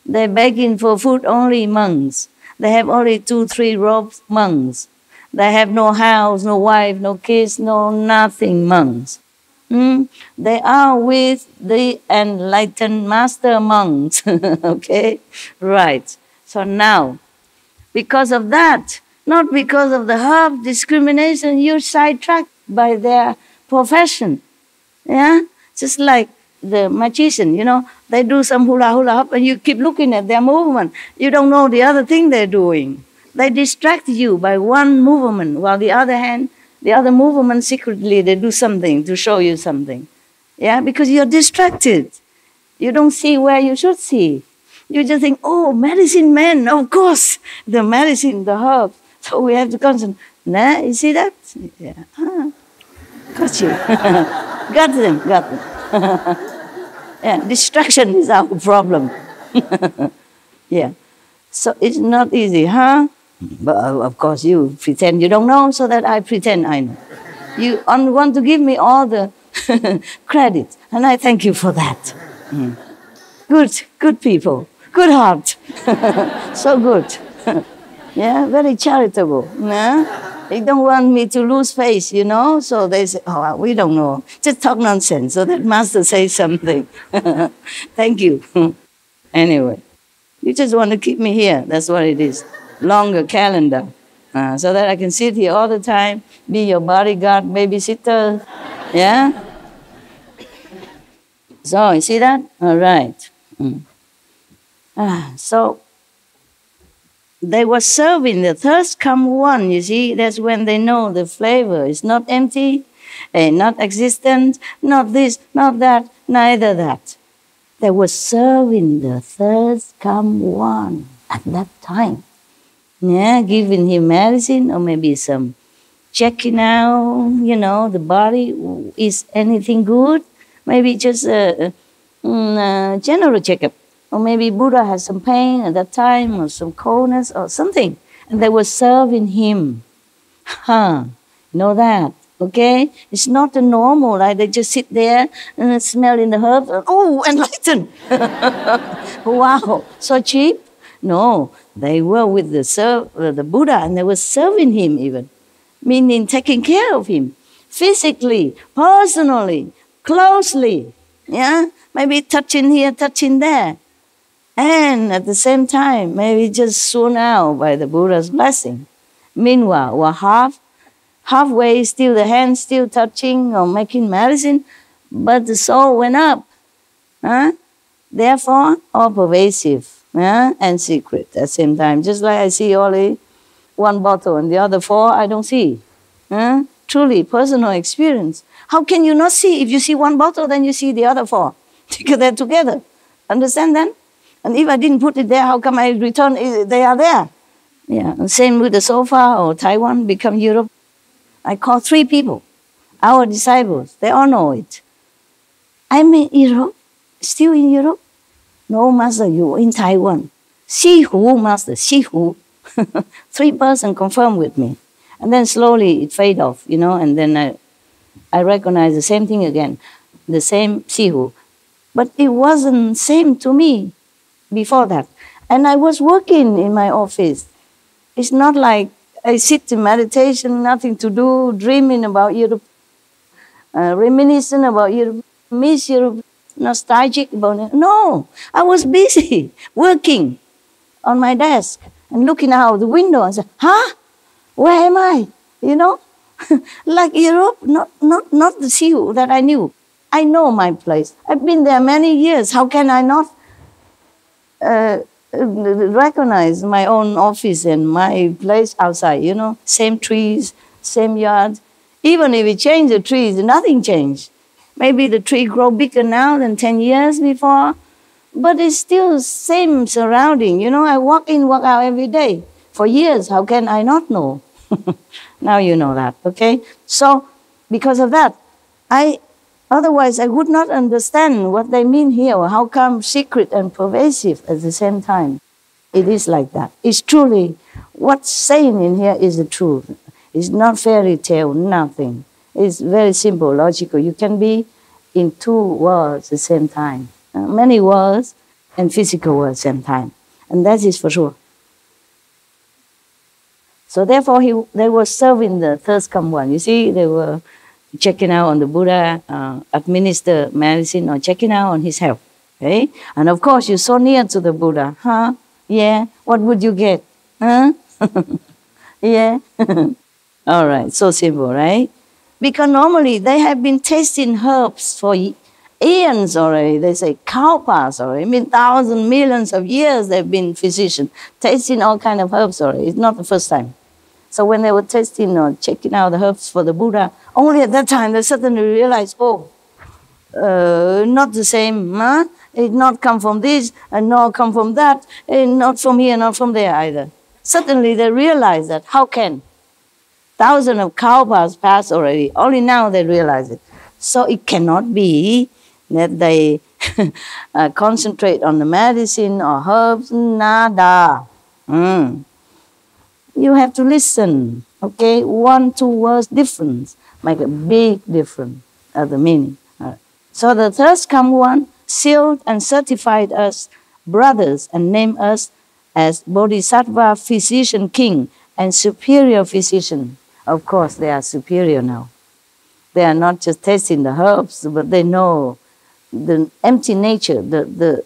They're begging for food only monks. They have only 2-3 robes monks. They have no house, no wife, no kids, no nothing monks. They are with the enlightened master monks. Okay? Right. So now, because of that, not because of the herb discrimination, you're sidetracked by their profession. Yeah? Just like the magician, you know, they do some hula hop and you keep looking at their movement. You don't know the other thing they're doing. They distract you by one movement, while the other movement secretly they do something to show you something. Yeah, because you're distracted. You don't see where you should see. You just think, oh, medicine man, of course, the medicine, the herb. So we have to concentrate. Nah, you see that? Yeah. Got you. Got them. Yeah, distraction is our problem. Yeah. So it's not easy, huh? But of course you pretend you don't know so that I pretend I know. You want to give me all the credit, and I thank you for that. Good people, good heart. So good. Yeah, very charitable. Yeah? They don't want me to lose face, so they say, oh, we don't know. Just talk nonsense so that Master says something. Thank you. Anyway, you just want to keep me here. That's what it is. Longer calendar. So that I can sit here all the time, be your bodyguard, babysitter. Yeah? So, you see that? All right. So, they were serving the thirst come one, you see. That's when they know the flavor is not empty, not existent, not this, not that, neither that. They were serving the thirst come one at that time. Yeah, giving him medicine or maybe some checking out, the body, is anything good? Maybe just a general checkup. Or maybe Buddha has some pain at that time or some coldness or something. And they were serving him. Know that, okay? It's not the normal, like they just sit there and smelling the herbs. Oh, enlightened! Wow, so cheap? No, they were with the Buddha and they were serving him even. Meaning taking care of him. Physically, personally, closely. Yeah? Maybe touching here, touching there. And at the same time, maybe just soon out by the Buddha's blessing. Meanwhile, we're halfway, still the hand still touching or making medicine, but the soul went up. Therefore, all pervasive and secret at the same time. Just like I see only one bottle and the other four I don't see. Truly, personal experience. How can you not see? If you see one bottle, then you see the other four. Because they're together. Understand then? And if I didn't put it there, how come I return? They are there. Yeah. And same with the sofa or Taiwan become Europe. I call 3 people, our disciples. They all know it. I'm in Europe. Still in Europe? No, Master, you in Taiwan. See who, Master? See who? 3 persons confirm with me. And then slowly it fade off, and then I recognize the same thing again. The same see who. But it wasn't same to me before that. And I was working in my office. It's not like I sit in meditation, nothing to do, dreaming about Europe, reminiscing about Europe, miss Europe, nostalgic about it. No, I was busy working on my desk and looking out the window and saying, where am I? Like Europe, not the sea that I knew. I know my place. I've been there many years. How can I not recognize my own office and my place outside, Same trees, same yard. Even if we change the trees, nothing changed. Maybe the tree grow bigger now than 10 years before, but it's still same surrounding. I walk in, walk out every day. For years, how can I not know? Now you know that, okay? So, because of that, otherwise I would not understand what they mean here, or how come secret and pervasive at the same time. It is like that. It's truly, what's saying in here is the truth. It's not fairy tale, nothing. It's very simple, logical. You can be in 2 worlds at the same time. Many worlds and physical worlds at the same time. And that is for sure. So therefore, they were serving the thirst come one. You see, they were checking out on the Buddha, administer medicine or checking out on his health. Okay? And of course, you're so near to the Buddha. Yeah? What would you get? Yeah? All right, so simple, right? Because normally they have been tasting herbs for eons already. They say kalpas already. Thousands, millions of years they've been physicians, tasting all kinds of herbs already. It's not the first time. So when they were testing or checking out the herbs for the Buddha, only at that time they suddenly realized, not the same. It not come from this, and not come from that, and not from here, not from there either. Suddenly they realized that, how can? Thousands of cow passed already. Only now they realize it. So it cannot be that they concentrate on the medicine or herbs. Nada. You have to listen. Okay, 1-2 words difference make a big difference of the meaning. So the third come one sealed and certified us brothers and named us as Bodhisattva, physician king, and superior physician. Of course, they are superior now. They are not just tasting the herbs, but they know the empty nature, the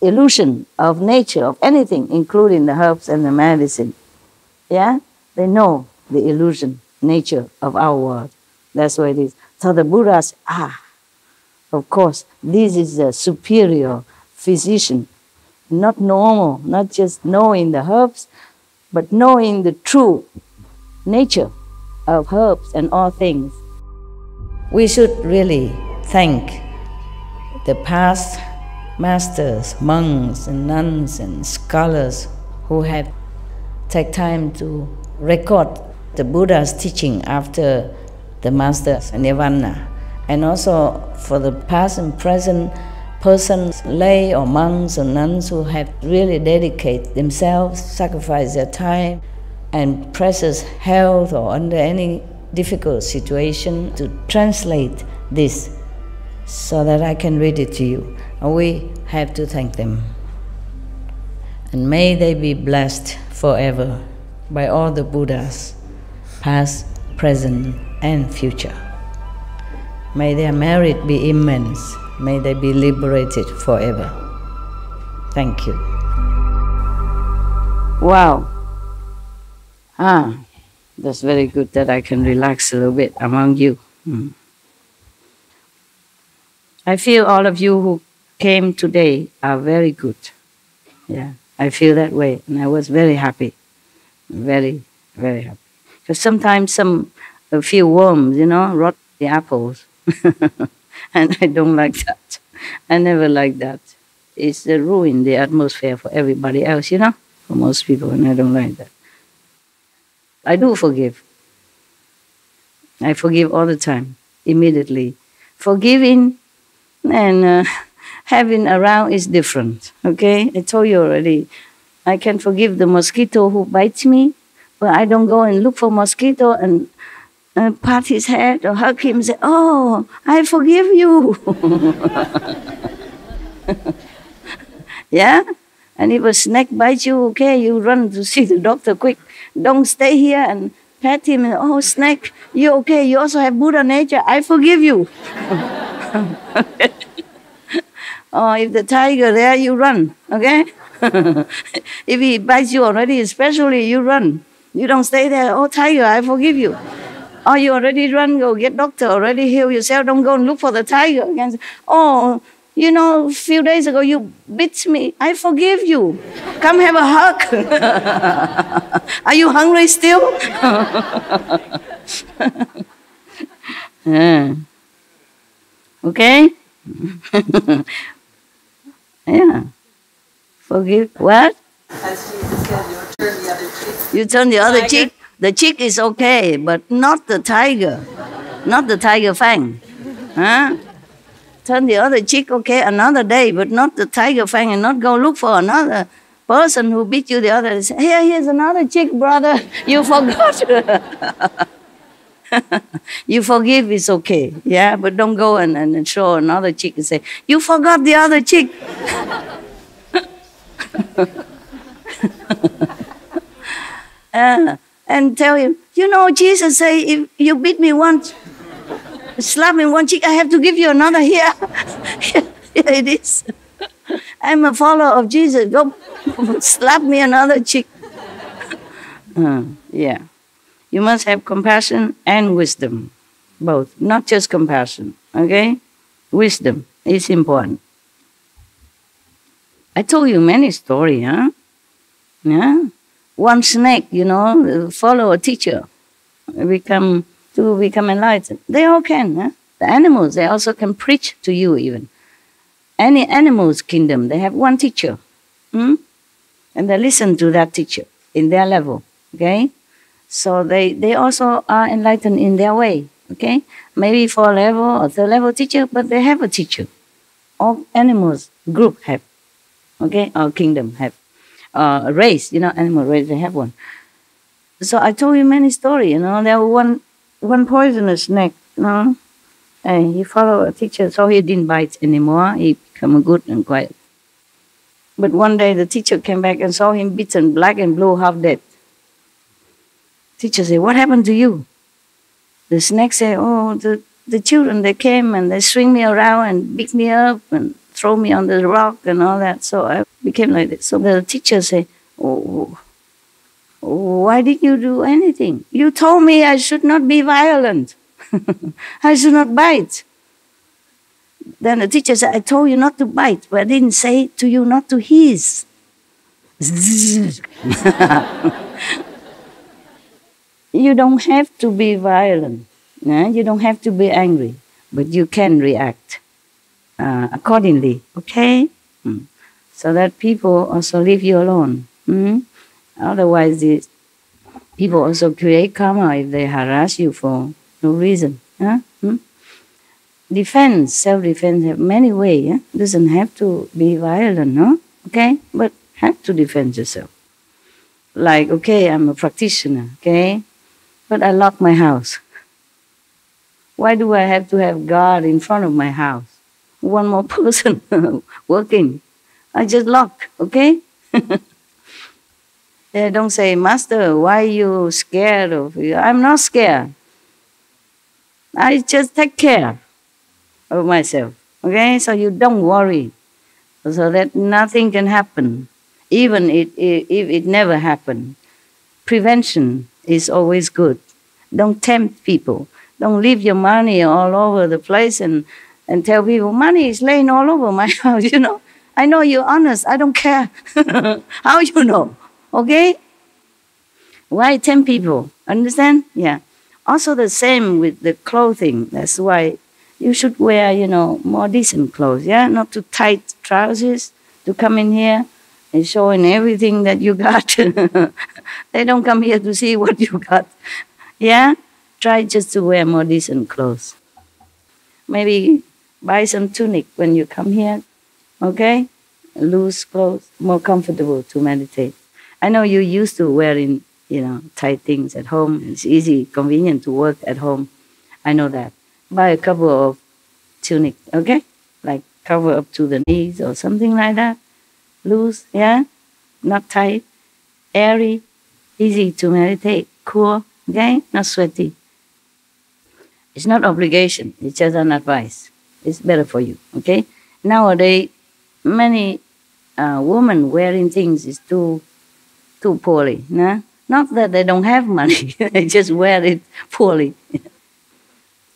illusion of nature, of anything, including the herbs and the medicine. Yeah? They know the illusion, nature of our world. That's what it is. So the Buddhas, of course, this is a superior physician. Not normal, not just knowing the herbs, but knowing the true nature of herbs and all things. We should really thank the past masters, monks and nuns and scholars who had taken time to record the Buddha's teaching after the master's nirvana. And also for the past and present persons, lay or monks or nuns who have really dedicated themselves, sacrificed their time and precious health or under any difficult situation to translate this so that I can read it to you. And we have to thank them. And may they be blessed forever by all the Buddhas, past, present, and future. May their merit be immense. May they be liberated forever. Thank you. Wow. That's very good that I can relax a little bit among you. I feel all of you who came today are very good. Yeah, I feel that way, and I was very happy. Very, very happy. Because sometimes a few worms, rot the apples. And I don't like that. I never like that. It's ruin the atmosphere for everybody else, for most people, and I don't like that. I do forgive. I forgive all the time, immediately. Forgiving and having around is different, okay? I told you already. I can forgive the mosquito who bites me, but I don't go and look for mosquito and pat his head or hug him and say, "Oh, I forgive you." Yeah? And if a snake bites you, okay, you run to see the doctor quick. Don't stay here and pat him and, "Oh, snake, you okay? You also have Buddha nature. I forgive you." Or if the tiger there, you run, okay? If he bites you already, especially, you run. You don't stay there, "Oh, tiger, I forgive you." Or you already run, go get doctor, already heal yourself, don't go and look for the tiger again. "Oh, a few days ago you bit me. I forgive you. Come have a hug." Are you hungry still? Okay? Yeah. Forgive what? As Jesus said, you turn the other cheek. You turn the other cheek. The cheek is okay, but not the tiger. Not the tiger fang. Turn the other cheek, okay, another day, but not the tiger fang, and not go look for another person who beat you the other day. Say, here's another cheek, brother. You forgot. You forgive, it's okay. Yeah, but don't go and show another cheek and say, "You forgot the other cheek." And tell him, Jesus say, if you beat me once, slap me one cheek, I have to give you another here. Here it is. I'm a follower of Jesus. Go slap me another cheek. Yeah. You must have compassion and wisdom. Both. Not just compassion. Okay? Wisdom is important. I told you many stories, huh? Yeah? One snake, follow a teacher, become enlightened. They all can. Huh? The animals, they also can preach to you even. Any animal's kingdom, they have one teacher. And they listen to that teacher in their level. Okay? So they also are enlightened in their way, okay? Maybe 4 level or 3rd level teacher, but they have a teacher. All animals group have, okay? Or kingdom have. Race, animal race, they have one. So I told you many stories, There was one poisonous snake, And he followed a teacher, so he didn't bite anymore. He became good and quiet. But one day the teacher came back and saw him beaten black and blue, half dead. Teacher said, "What happened to you?" The snake said, "Oh, the children, they came and they swing me around and pick me up and throw me on the rock and all that. So I became like this." So the teacher said, "Oh, why did you do anything? You told me I should not be violent. I should not bite." Then the teacher said, "I told you not to bite, but I didn't say to you not to hiss." You don't have to be violent. You don't have to be angry, but you can react accordingly, okay? So that people also leave you alone. Otherwise, people also create karma if they harass you for no reason. Defense, self-defense have many ways. Doesn't have to be violent, no? Okay? But have to defend yourself. Like, okay, I'm a practitioner, okay? But I lock my house. Why do I have to have guard in front of my house? One more person working. I just lock, okay? Don't say, "Master, why are you scared of you?" I'm not scared. I just take care of myself, okay? So you don't worry, so that nothing can happen, even if it never happened. Prevention is always good. Don't tempt people. Don't leave your money all over the place and tell people, "Money is laying all over my house, I know you're honest. I don't care." How you know? Okay? Why tempt people? Understand? Yeah. Also the same with the clothing. That's why you should wear, more decent clothes, yeah? Not too tight trousers to come in here and showing everything that you got. They don't come here to see what you got. Yeah? Try just to wear more decent clothes. Maybe buy some tunic when you come here, okay? Loose clothes, more comfortable to meditate. I know you're used to wearing, tight things at home. It's easy, convenient to work at home. I know that. Buy a couple of tunic, okay? Like cover up to the knees or something like that. Loose, yeah? Not tight. Airy, easy to meditate. Cool, okay? Not sweaty. It's not obligation. It's just an advice. It's better for you, okay? Nowadays, many women wearing things is too poorly. Nah? Not that they don't have money. They just wear it poorly.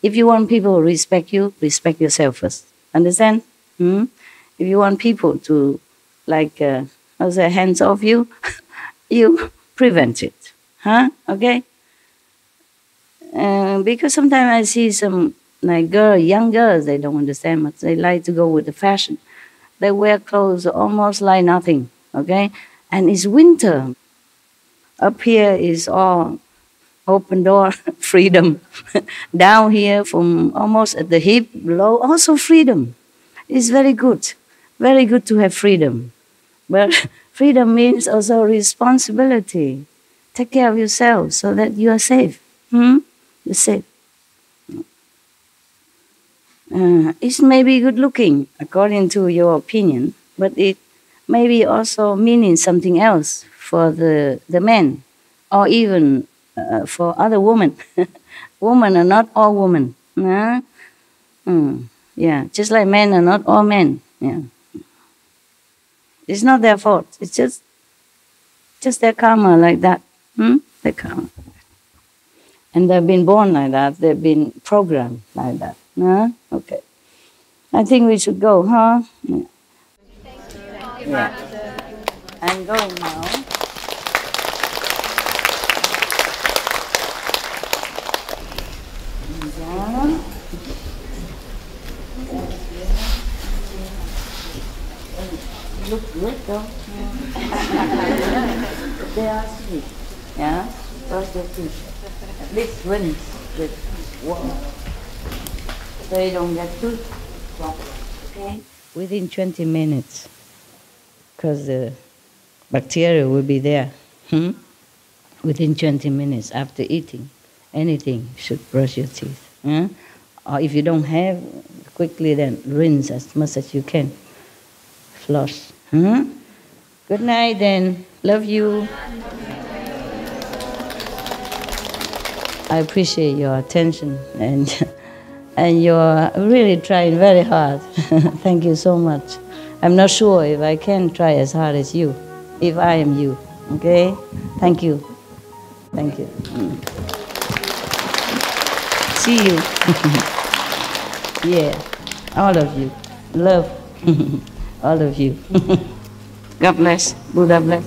If you want people to respect you, respect yourself first. Understand? If you want people to, hands off you, you prevent it. Okay? Because sometimes I see some young girls, they don't understand much. They like to go with the fashion. They wear clothes almost like nothing, okay? And it's winter. Up here is all open door, freedom. Down here, from almost at the hip, below, also freedom. It's very good. Very good to have freedom. But freedom means also responsibility. Take care of yourself so that you are safe. You're safe. It may be good looking, according to your opinion, but it may be also meaning something else for the men, or even for other women. Women are not all women. Yeah, just like men are not all men. Yeah. It's not their fault. It's just their karma like that. Their karma. And they've been born like that. They've been programmed like that. Okay. I think we should go, huh? Yeah. I'm going now. Look good though. They are sweet. Yeah, brush your teeth. At least rinse with water, so you don't get tooth problems. Okay, within 20 minutes, because the bacteria will be there. Within 20 minutes after eating anything, you should brush your teeth. Or if you don't have, quickly then rinse as much as you can. Floss. Good night then. Love you. I appreciate your attention and you're really trying very hard. Thank you so much. I'm not sure if I can try as hard as you, if I am you. Okay? Thank you. Thank you. See you. Yeah, all of you. Love. All of you. God bless. Buddha bless.